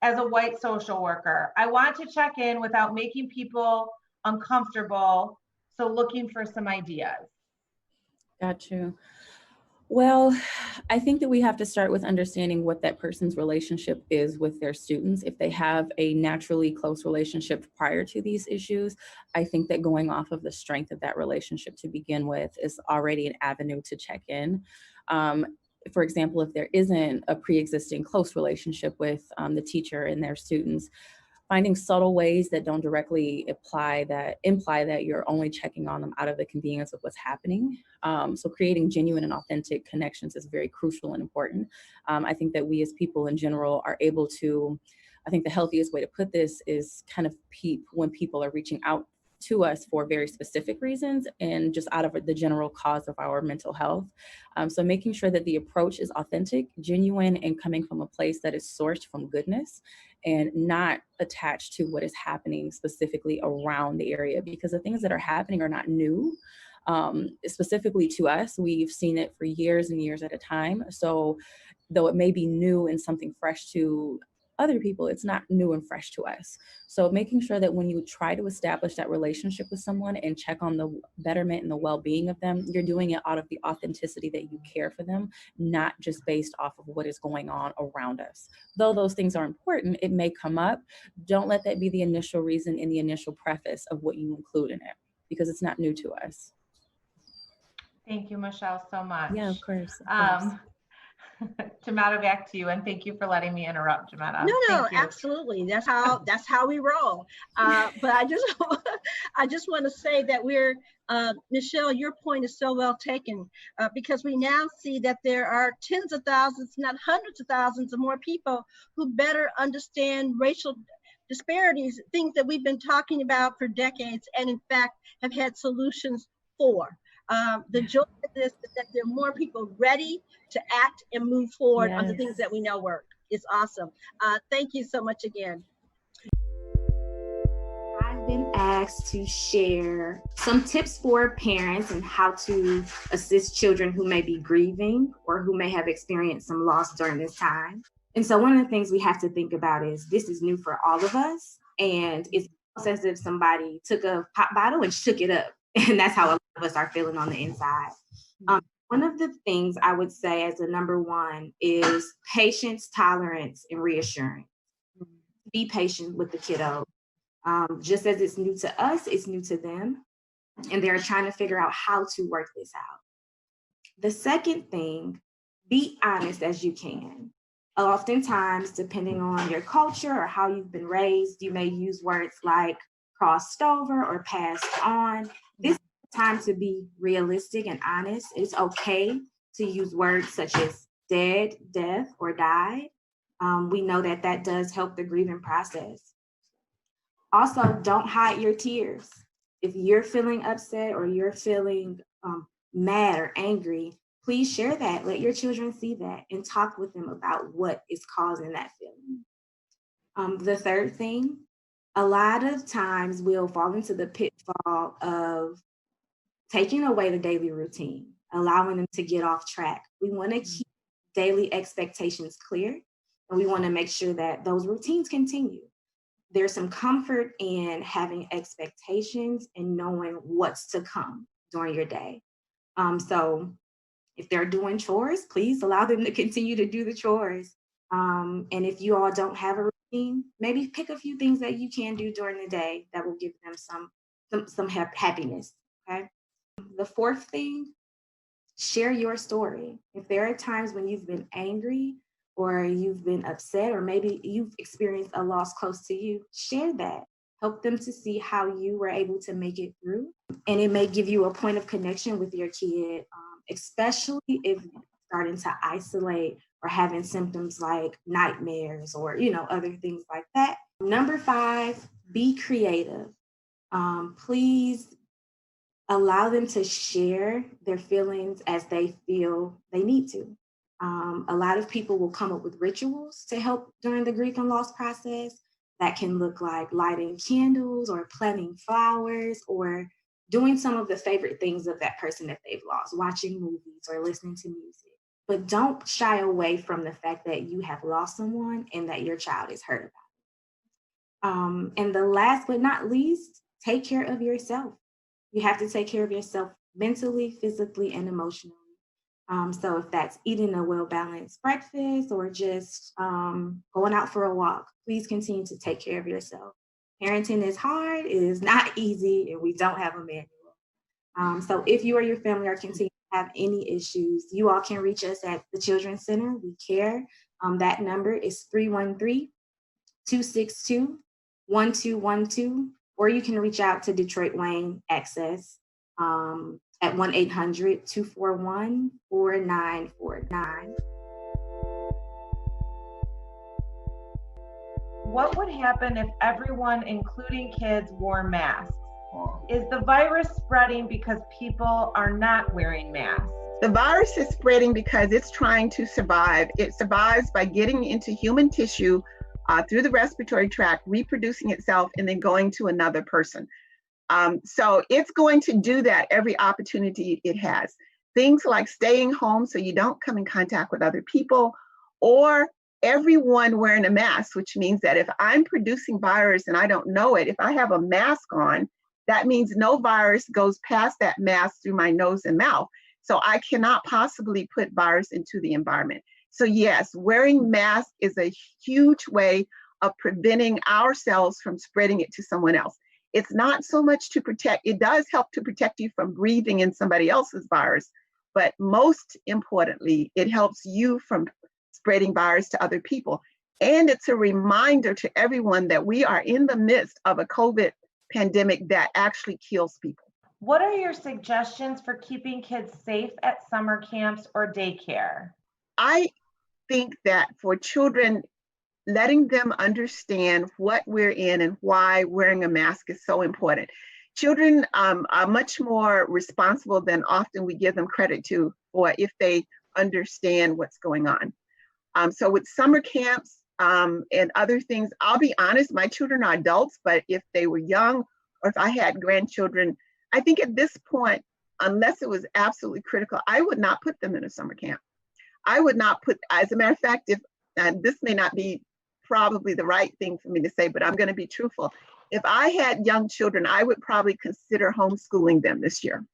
as a white social worker. I want to check in without making people uncomfortable. So looking for some ideas. Got you. Well, I think that we have to start with understanding what that person's relationship is with their students. If they have a naturally close relationship prior to these issues, I think that going off of the strength of that relationship to begin with is already an avenue to check in. For example, if there isn't a pre-existing close relationship with the teacher and their students, finding subtle ways that don't directly imply that you're only checking on them out of the convenience of what's happening. So creating genuine and authentic connections is very crucial and important. I think that we as people in general are able to, I think the healthiest way to put this is kind of peep when people are reaching out to us for very specific reasons and just out of the general cause of our mental health. So making sure that the approach is authentic, genuine, and coming from a place that is sourced from goodness and not attached to what is happening specifically around the area, because the things that are happening are not new. Specifically to us, we've seen it for years and years at a time. So though it may be new and something fresh to other people, it's not new and fresh to us. So making sure that when you try to establish that relationship with someone and check on the betterment and the well-being of them, you're doing it out of the authenticity that you care for them, not just based off of what is going on around us. Though those things are important, it may come up. Don't let that be the initial reason in the initial preface of what you include in it, because it's not new to us. Thank you, Michelle, so much. Yeah, of course. Jametta, back to you, and thank you for letting me interrupt, Jametta. No, absolutely. That's how we roll. But I just want to say that we're Michelle, your point is so well taken, because we now see that there are tens of thousands, not hundreds of thousands of more people who better understand racial disparities, things that we've been talking about for decades, and in fact have had solutions for. The joy of this is that there are more people ready to act and move forward on the things that we know work. It's awesome. Thank you so much again. I've been asked to share some tips for parents and how to assist children who may be grieving or who may have experienced some loss during this time. And so one of the things we have to think about is this is new for all of us. And it's almost as if somebody took a pop bottle and shook it up. And that's how a lot of us are feeling on the inside. One of the things I would say as a number one is patience, tolerance, and reassurance. Be patient with the kiddo. Just as it's new to us, it's new to them. And they're trying to figure out how to work this out. The second thing, be honest as you can. Oftentimes, depending on your culture or how you've been raised, you may use words like crossed over or passed on. This is the time to be realistic and honest. It's okay to use words such as dead, death, or died. We know that that does help the grieving process. Also, don't hide your tears. If you're feeling upset or you're feeling mad or angry, please share that. Let your children see that and talk with them about what is causing that feeling. The third thing, a lot of times we'll fall into the pitfall of taking away the daily routine, allowing them to get off track. We want to keep daily expectations clear, and we want to make sure that those routines continue. There's some comfort in having expectations and knowing what's to come during your day. So if they're doing chores, please allow them to continue to do the chores. And if you all don't have a routine, maybe pick a few things that you can do during the day that will give them some happiness, okay? The fourth thing, share your story. If there are times when you've been angry or you've been upset, or maybe you've experienced a loss close to you, share that. Help them to see how you were able to make it through. And it may give you a point of connection with your kid, especially if you're starting to isolate or having symptoms like nightmares or, other things like that. Number 5, be creative. Please allow them to share their feelings as they feel they need to. A lot of people will come up with rituals to help during the grief and loss process. That can look like lighting candles or planting flowers or doing some of the favorite things of that person that they've lost, watching movies or listening to music. but don't shy away from the fact that you have lost someone and that your child is hurt about it. And the last but not least, take care of yourself. You have to take care of yourself mentally, physically, and emotionally. So if that's eating a well-balanced breakfast or just going out for a walk, please continue to take care of yourself. Parenting is hard, it is not easy, and we don't have a manual. So if you or your family are continuing to have any issues, you all can reach us at the Children's Center. We care. That number is 313-262-1212, or you can reach out to Detroit Wayne Access at 1-800-241-4949. What would happen if everyone, including kids, wore masks? Is the virus spreading because people are not wearing masks? The virus is spreading because it's trying to survive. It survives by getting into human tissue through the respiratory tract, reproducing itself, and then going to another person. So it's going to do that every opportunity it has. Things like staying home so you don't come in contact with other people, or everyone wearing a mask, which means that if I'm producing virus and I don't know it, if I have a mask on, that means no virus goes past that mask through my nose and mouth. So I cannot possibly put virus into the environment. So yes, wearing masks is a huge way of preventing ourselves from spreading it to someone else. It's not so much to protect, it does help to protect you from breathing in somebody else's virus, but most importantly, it helps you from spreading virus to other people. And it's a reminder to everyone that we are in the midst of a COVID pandemic that actually kills people. What are your suggestions for keeping kids safe at summer camps or daycare? I think that for children, letting them understand what we're in and why wearing a mask is so important. Children are much more responsible than often we give them credit to, or if they understand what's going on. So with summer camps and other things, I'll be honest, my children are adults, but if they were young or if I had grandchildren, I think at this point, unless it was absolutely critical, I would not put them in a summer camp. I would not put, as a matter of fact, if this may not be probably the right thing for me to say, but I'm going to be truthful. If I had young children, I would probably consider homeschooling them this year.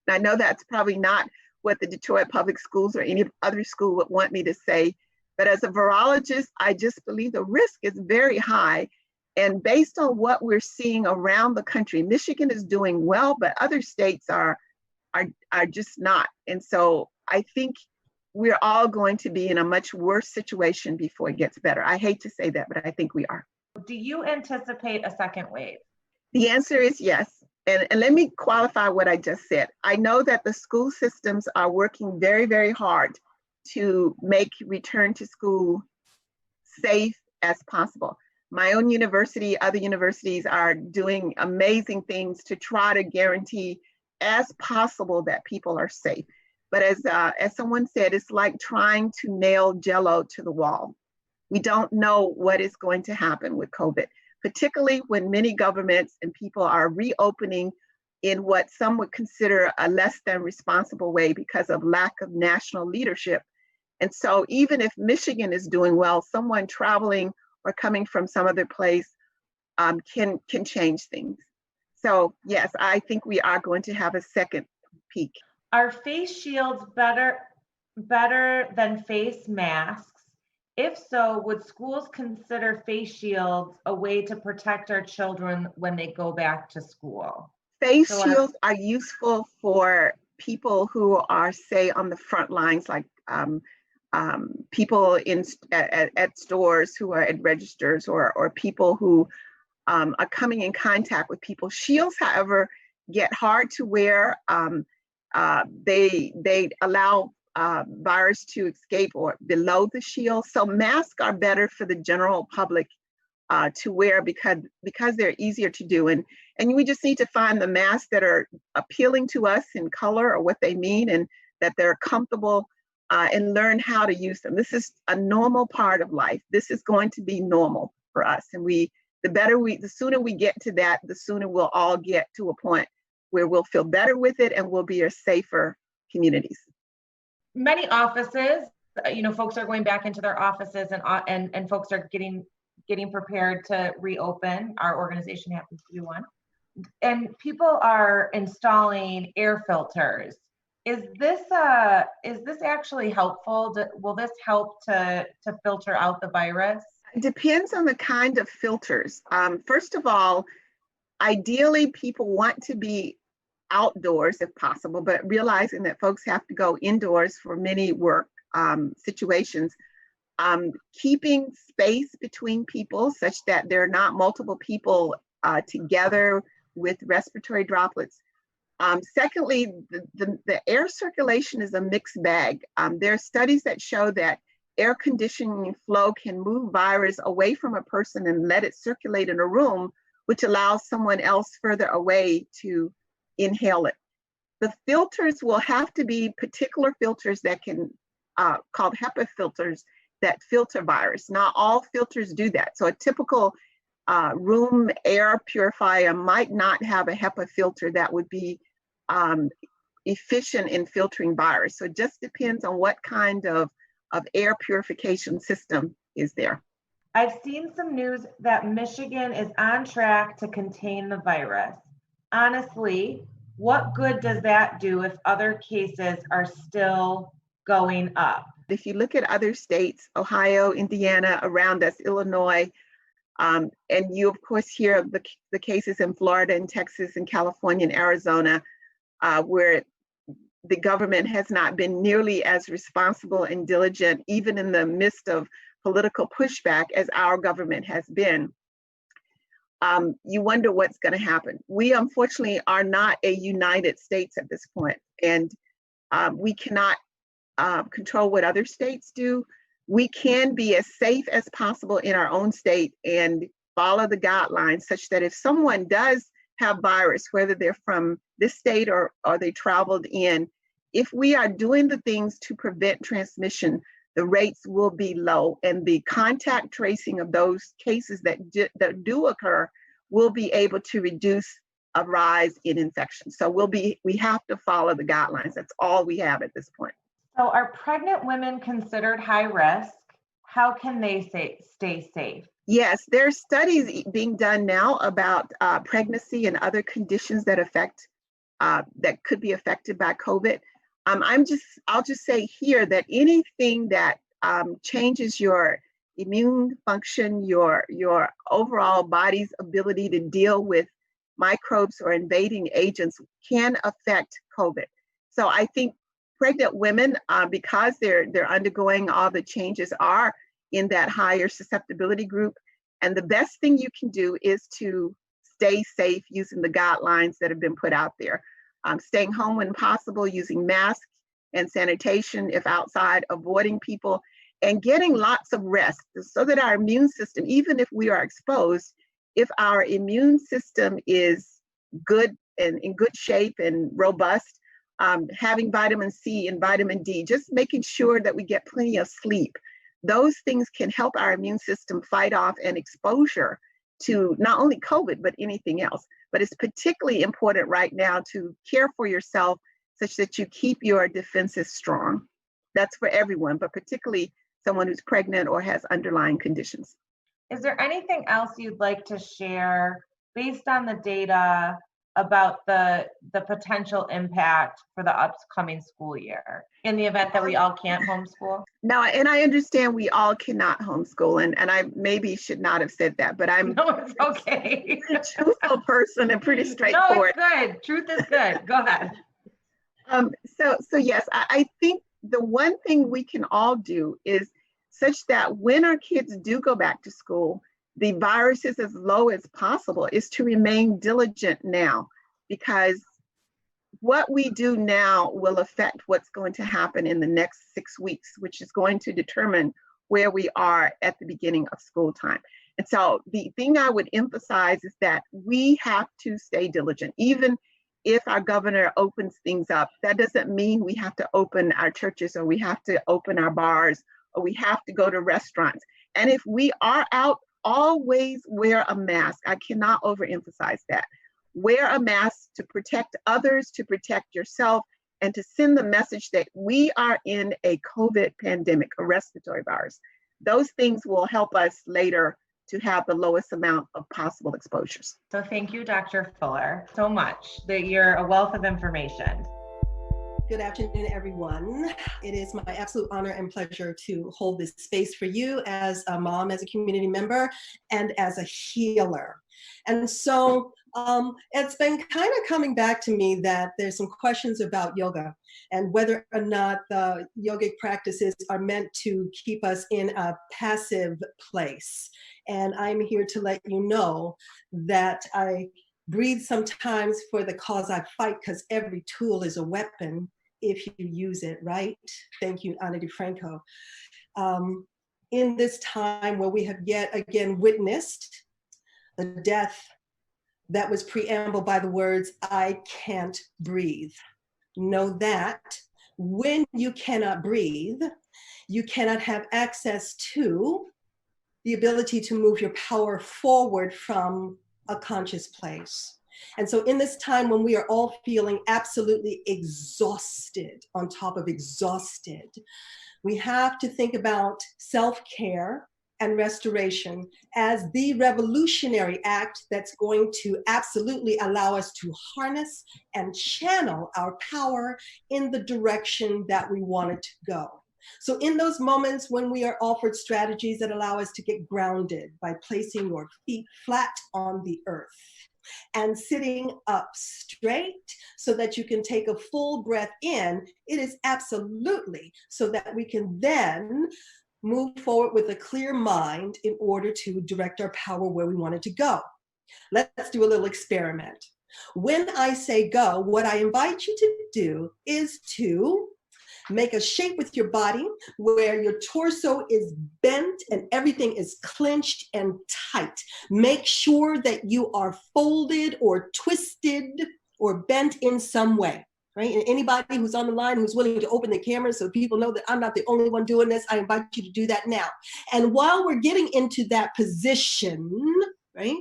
And I know that's probably not what the Detroit Public Schools or any other school would want me to say, but as a virologist, I just believe the risk is very high. And based on what we're seeing around the country, Michigan is doing well, but other states are just not. And so I think we're all going to be in a much worse situation before it gets better. I hate to say that, but I think we are. Do you anticipate a second wave? The answer is yes. And let me qualify what I just said. I know that the school systems are working very, very hard to make return to school safe as possible. My own university, other universities are doing amazing things to try to guarantee as possible that people are safe. But as someone said, it's like trying to nail Jell-O to the wall. We don't know what is going to happen with COVID, particularly when many governments and people are reopening in what some would consider a less than responsible way because of lack of national leadership. And so even if Michigan is doing well, someone traveling or coming from some other place can change things. So yes, I think we are going to have a second peak. Are face shields better than face masks? If so, would schools consider face shields a way to protect our children when they go back to school? Face shields are useful for people who are, say, on the front lines, like people at stores who are at registers, or people who are coming in contact with people. Shields, however, get hard to wear. They allow virus to escape or below the shield. So masks are better for the general public to wear because they're easier to do. And we just need to find the masks that are appealing to us in color or what they mean, and that they're comfortable, and learn how to use them. This is a normal part of life. This is going to be normal for us. And the sooner we get to that, the sooner we'll all get to a point where we'll feel better with it and we'll be a safer communities. many offices, folks are going back into their offices and folks are getting prepared to reopen. Our organization happens to be one. And people are installing air filters. Is this actually helpful? Will this help to filter out the virus? It depends on the kind of filters. First of all, ideally people want to be outdoors if possible, but realizing that folks have to go indoors for many work situations. Keeping space between people such that there are not multiple people together with respiratory droplets. Secondly, the air circulation is a mixed bag. There are studies that show that air conditioning flow can move virus away from a person and let it circulate in a room, which allows someone else further away to inhale it. The filters will have to be particular filters that can, called HEPA filters, that filter virus. Not all filters do that. So a typical room air purifier might not have a HEPA filter that would be efficient in filtering virus. So it just depends on what kind of air purification system is there. I've seen some news that Michigan is on track to contain the virus. Honestly, what good does that do if other cases are still going up? If you look at other states, Ohio, Indiana, around us, Illinois, and you of course hear of the cases in Florida and Texas and California and Arizona, where the government has not been nearly as responsible and diligent, even in the midst of political pushback, as our government has been. You wonder what's going to happen. We unfortunately are not a United States at this point, and we cannot control what other states do. We can be as safe as possible in our own state and follow the guidelines such that if someone does have virus, whether they're from this state or they traveled in, if we are doing the things to prevent transmission, the rates will be low, and the contact tracing of those cases that do occur will be able to reduce a rise in infection. So we have to follow the guidelines. That's all we have at this point. So are pregnant women considered high risk? How can they stay safe? Yes, there are studies being done now about pregnancy and other conditions that that could be affected by COVID. I'll just say here that anything that changes your immune function, your overall body's ability to deal with microbes or invading agents can affect COVID. So I think pregnant women, because they're undergoing all the changes, are in that higher susceptibility group. And the best thing you can do is to stay safe using the guidelines that have been put out there. Staying home when possible, using masks and sanitation if outside, avoiding people, and getting lots of rest so that our immune system, even if we are exposed, if our immune system is good and in good shape and robust, having vitamin C and vitamin D, just making sure that we get plenty of sleep. Those things can help our immune system fight off an exposure to not only COVID, but anything else. But it's particularly important right now to care for yourself such that you keep your defenses strong. That's for everyone, but particularly someone who's pregnant or has underlying conditions. Is there anything else you'd like to share based on the data about the potential impact for the upcoming school year in the event that we all can't homeschool? No, and I understand we all cannot homeschool, and I maybe should not have said that, but I'm no, it's okay. a truthful person and pretty straightforward. No, it's good. Truth is good. Go ahead. So yes, I think the one thing we can all do is such that when our kids do go back to school, the virus is as low as possible, is to remain diligent now, because what we do now will affect what's going to happen in the next 6 weeks, which is going to determine where we are at the beginning of school time. And so the thing I would emphasize is that we have to stay diligent. Even if our governor opens things up, that doesn't mean we have to open our churches or we have to open our bars or we have to go to restaurants. And if we are out, always wear a mask. I cannot overemphasize that. Wear a mask to protect others, to protect yourself, and to send the message that we are in a COVID pandemic, a respiratory virus. Those things will help us later to have the lowest amount of possible exposures. So thank you, Dr. Fuller, so much. That you're a wealth of information. Good afternoon, everyone. It is my absolute honor and pleasure to hold this space for you as a mom, as a community member, and as a healer. And so it's been kind of coming back to me that there's some questions about yoga and whether or not the yogic practices are meant to keep us in a passive place. And I'm here to let you know that I breathe sometimes for the cause I fight, because every tool is a weapon if you use it right. Thank you, Ana DeFranco. In this time where we have yet again witnessed the death that was preambled by the words, "I can't breathe." Know that when you cannot breathe, you cannot have access to the ability to move your power forward from a conscious place. And so in this time when we are all feeling absolutely exhausted on top of exhausted, we have to think about self-care and restoration as the revolutionary act that's going to absolutely allow us to harness and channel our power in the direction that we want it to go. So in those moments when we are offered strategies that allow us to get grounded by placing your feet flat on the earth and sitting up straight so that you can take a full breath in, it is absolutely so that we can then move forward with a clear mind in order to direct our power where we want it to go. Let's do a little experiment. When I say go, what I invite you to do is to make a shape with your body where your torso is bent and everything is clenched and tight. Make sure that you are folded or twisted or bent in some way, right? And anybody who's on the line who's willing to open the camera so people know that I'm not the only one doing this, I invite you to do that now. And while we're getting into that position, right,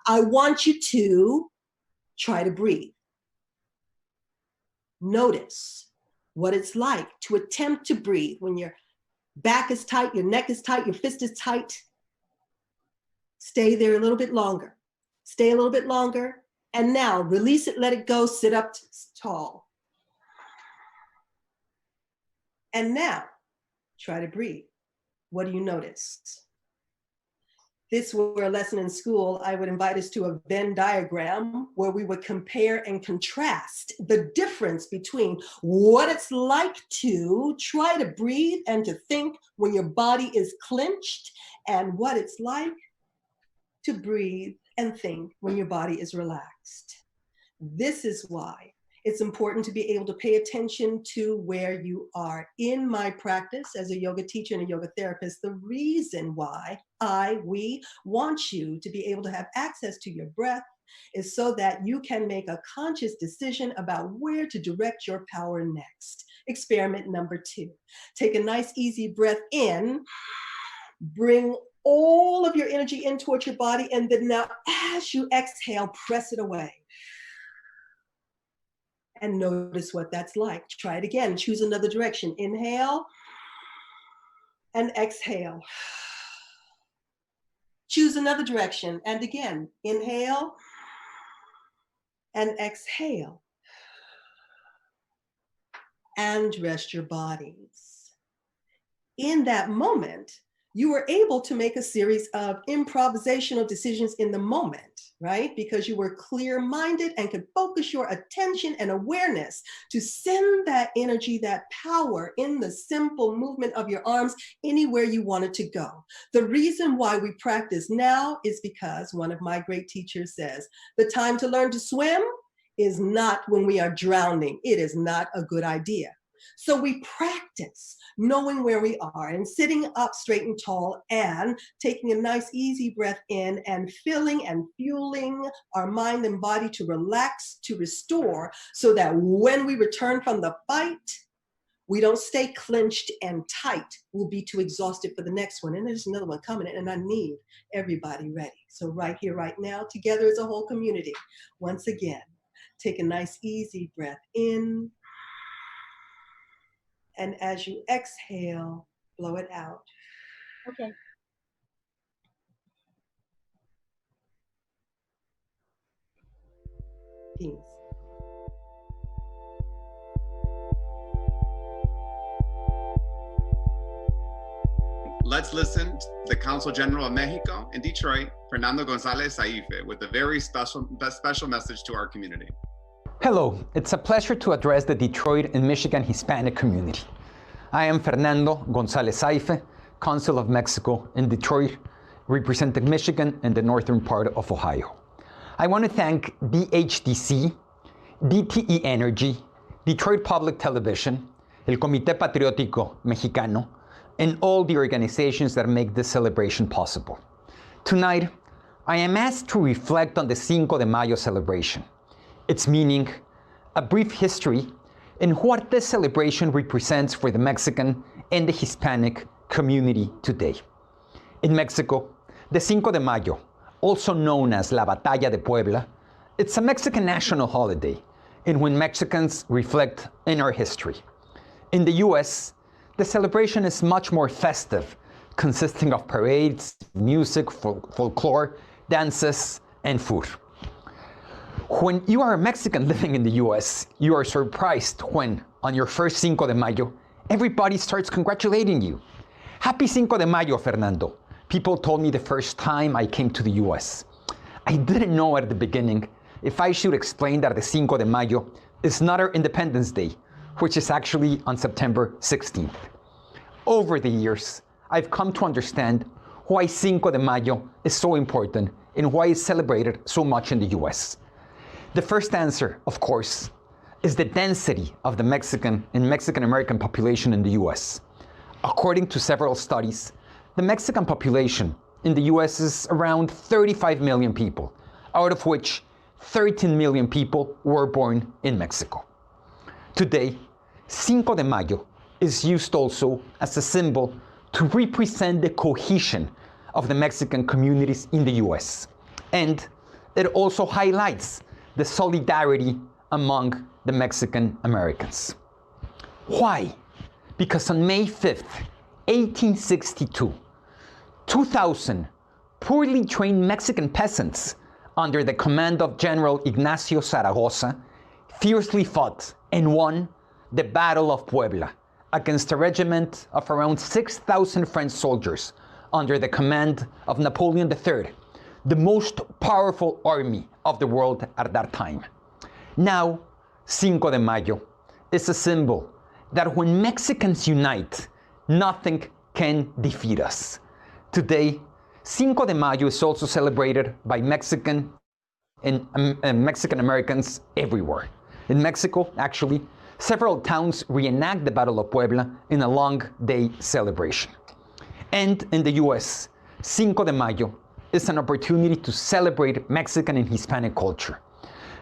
I want you to try to breathe. Notice what it's like to attempt to breathe when your back is tight, your neck is tight, your fist is tight. Stay there a little bit longer. Stay a little bit longer. And now release it, let it go, sit up tall. And now try to breathe. What do you notice? This were a lesson in school, I would invite us to a Venn diagram where we would compare and contrast the difference between what it's like to try to breathe and to think when your body is clenched and what it's like to breathe and think when your body is relaxed. This is why it's important to be able to pay attention to where you are. In my practice as a yoga teacher and a yoga therapist, the reason why we want you to be able to have access to your breath is so that you can make a conscious decision about where to direct your power next. Experiment number 2. Take a nice easy breath in, bring all of your energy in towards your body, and then now as you exhale, press it away. And notice what that's like. Try it again. Choose another direction. Inhale and exhale. Choose another direction. And again, inhale and exhale. And rest your bodies. In that moment, you were able to make a series of improvisational decisions in the moment, right? Because you were clear-minded and could focus your attention and awareness to send that energy, that power in the simple movement of your arms anywhere you wanted to go. The reason why we practice now is because one of my great teachers says, the time to learn to swim is not when we are drowning. It is not a good idea. So we practice knowing where we are and sitting up straight and tall and taking a nice easy breath in and filling and fueling our mind and body to relax, to restore, so that when we return from the fight, we don't stay clenched and tight. We'll be too exhausted for the next one. And there's another one coming in, and I need everybody ready. So right here, right now, together as a whole community, once again, take a nice easy breath in And as you exhale, blow it out. Okay. Peace. Let's listen to the Consul General of Mexico in Detroit, Fernando González Saife, with a very special message to our community. Hello, it's a pleasure to address the Detroit and Michigan Hispanic community. I am Fernando González Saife, Consul of Mexico in Detroit, representing Michigan and the northern part of Ohio. I want to thank BHDC, DTE Energy, Detroit Public Television, el Comité Patriótico Mexicano, and all the organizations that make this celebration possible. Tonight, I am asked to reflect on the Cinco de Mayo celebration, its meaning, a brief history, and what this celebration represents for the Mexican and the Hispanic community today. In Mexico, the Cinco de Mayo, also known as La Batalla de Puebla, it's a Mexican national holiday in which Mexicans reflect in our history. In the US, the celebration is much more festive, consisting of parades, music, folklore, dances, and food. When you are a Mexican living in the US, you are surprised when, on your first Cinco de Mayo, everybody starts congratulating you. Happy Cinco de Mayo, Fernando. People told me the first time I came to the US. I didn't know at the beginning if I should explain that the Cinco de Mayo is not our Independence Day, which is actually on September 16th. Over the years, I've come to understand why Cinco de Mayo is so important and why it's celebrated so much in the US. The first answer, of course, is the density of the Mexican and Mexican-American population in the US. According to several studies, the Mexican population in the US is around 35 million people, out of which 13 million people were born in Mexico. Today, Cinco de Mayo is used also as a symbol to represent the cohesion of the Mexican communities in the US. And it also highlights the solidarity among the Mexican Americans. Why? Because on May 5th, 1862, 2,000 poorly trained Mexican peasants under the command of General Ignacio Zaragoza fiercely fought and won the Battle of Puebla against a regiment of around 6,000 French soldiers under the command of Napoleon III, the most powerful army of the world at that time. Now, Cinco de Mayo is a symbol that when Mexicans unite, nothing can defeat us. Today, Cinco de Mayo is also celebrated by Mexican and Mexican Americans everywhere. In Mexico, actually, several towns reenact the Battle of Puebla in a long day celebration. And in the US, Cinco de Mayo is an opportunity to celebrate Mexican and Hispanic culture.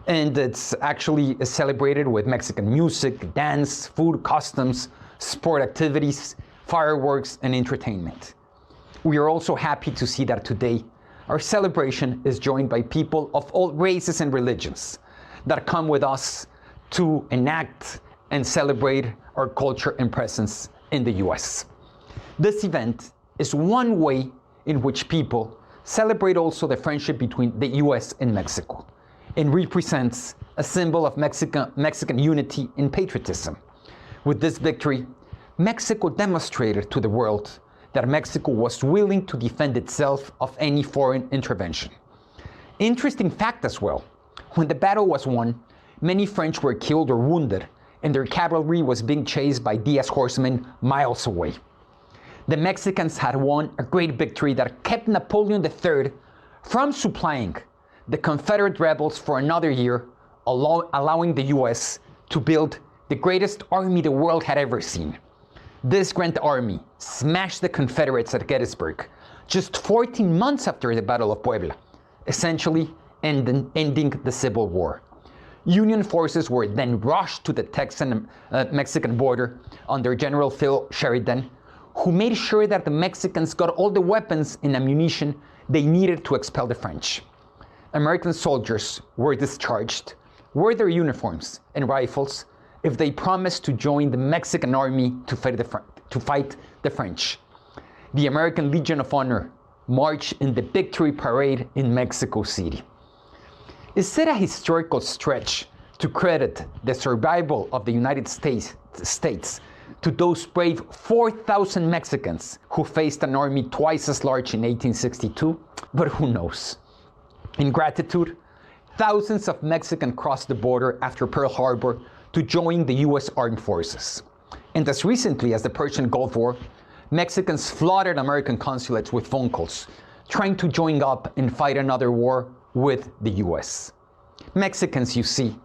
And it's actually celebrated with Mexican music, dance, food, customs, sport activities, fireworks, and entertainment. We are also happy to see that today our celebration is joined by people of all races and religions that come with us to enact and celebrate our culture and presence in the US. This event is one way in which people celebrate also the friendship between the US and Mexico, and represents a symbol of Mexican unity and patriotism. With this victory, Mexico demonstrated to the world that Mexico was willing to defend itself of any foreign intervention. Interesting fact as well, when the battle was won, many French were killed or wounded, and their cavalry was being chased by Diaz horsemen miles away. The Mexicans had won a great victory that kept Napoleon III from supplying the Confederate rebels for another year, allowing the US to build the greatest army the world had ever seen. This grand army smashed the Confederates at Gettysburg just 14 months after the Battle of Puebla, essentially ending the Civil War. Union forces were then rushed to the Texan-Mexican border under General Phil Sheridan, who made sure that the Mexicans got all the weapons and ammunition they needed to expel the French. American soldiers were discharged, wore their uniforms and rifles, if they promised to join the Mexican army to fight the French. The American Legion of Honor marched in the Victory Parade in Mexico City. Is it a historical stretch to credit the survival of the United States to those brave 4,000 Mexicans who faced an army twice as large in 1862? But who knows? In gratitude, thousands of Mexicans crossed the border after Pearl Harbor to join the US Armed Forces. And as recently as the Persian Gulf War, Mexicans flooded American consulates with phone calls, trying to join up and fight another war with the US. Mexicans, you see,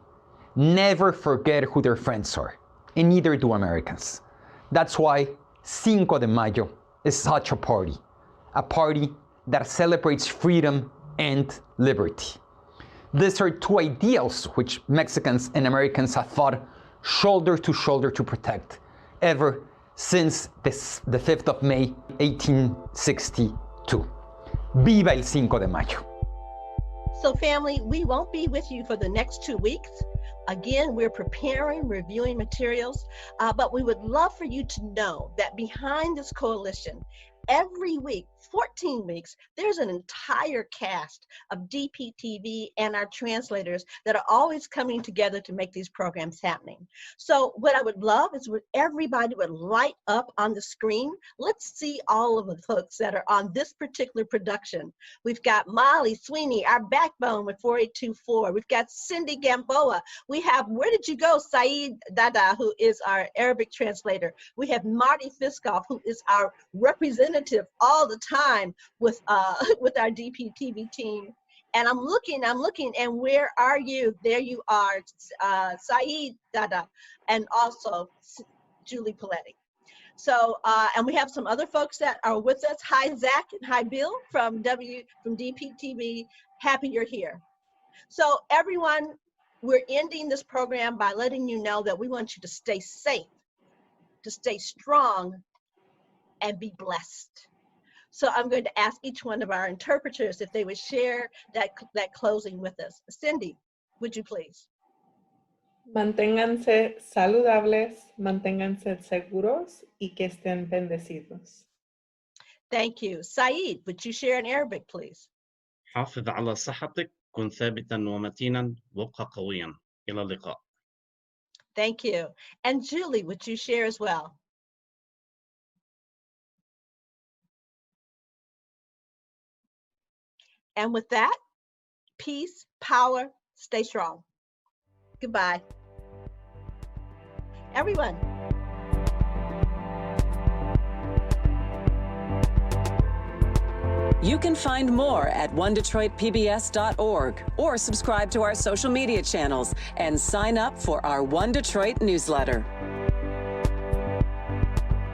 never forget who their friends are, and neither do Americans. That's why Cinco de Mayo is such a party that celebrates freedom and liberty. These are two ideals which Mexicans and Americans have fought shoulder to shoulder to protect ever since the 5th of May, 1862. Viva el Cinco de Mayo. So family, we won't be with you for the next 2 weeks. Again, we're preparing, reviewing materials, but we would love for you to know that behind this coalition, every week, 14 weeks, there's an entire cast of DPTV and our translators that are always coming together to make these programs happening. So what I would love is when everybody would light up on the screen. Let's see all of the folks that are on this particular production. We've got Molly Sweeney, our backbone with 4824. We've got Cindy Gamboa. We have, where did you go, Saeed Dada, who is our Arabic translator. We have Marty Fiskoff, who is our representative all the time with our DPTV team. And I'm looking, and where are you? There you are, Saeed Dada, and also Julie Paletti. So, and we have some other folks that are with us. Hi, Zach, and hi, Bill from DPTV. Happy you're here. So everyone, we're ending this program by letting you know that we want you to stay safe, to stay strong, and be blessed. So I'm going to ask each one of our interpreters if they would share that closing with us. Cindy, would you please? Manténganse saludables, manténganse seguros y que estén bendecidos. Thank you. Saeed, would you share in Arabic, please? حافظ على صحتك، كن ثابتا ومتينا، وابقى قويا. إلى اللقاء. Thank you. And Julie, would you share as well? And with that, peace, power, stay strong. Goodbye. Everyone. You can find more at onedetroitpbs.org or subscribe to our social media channels and sign up for our One Detroit newsletter.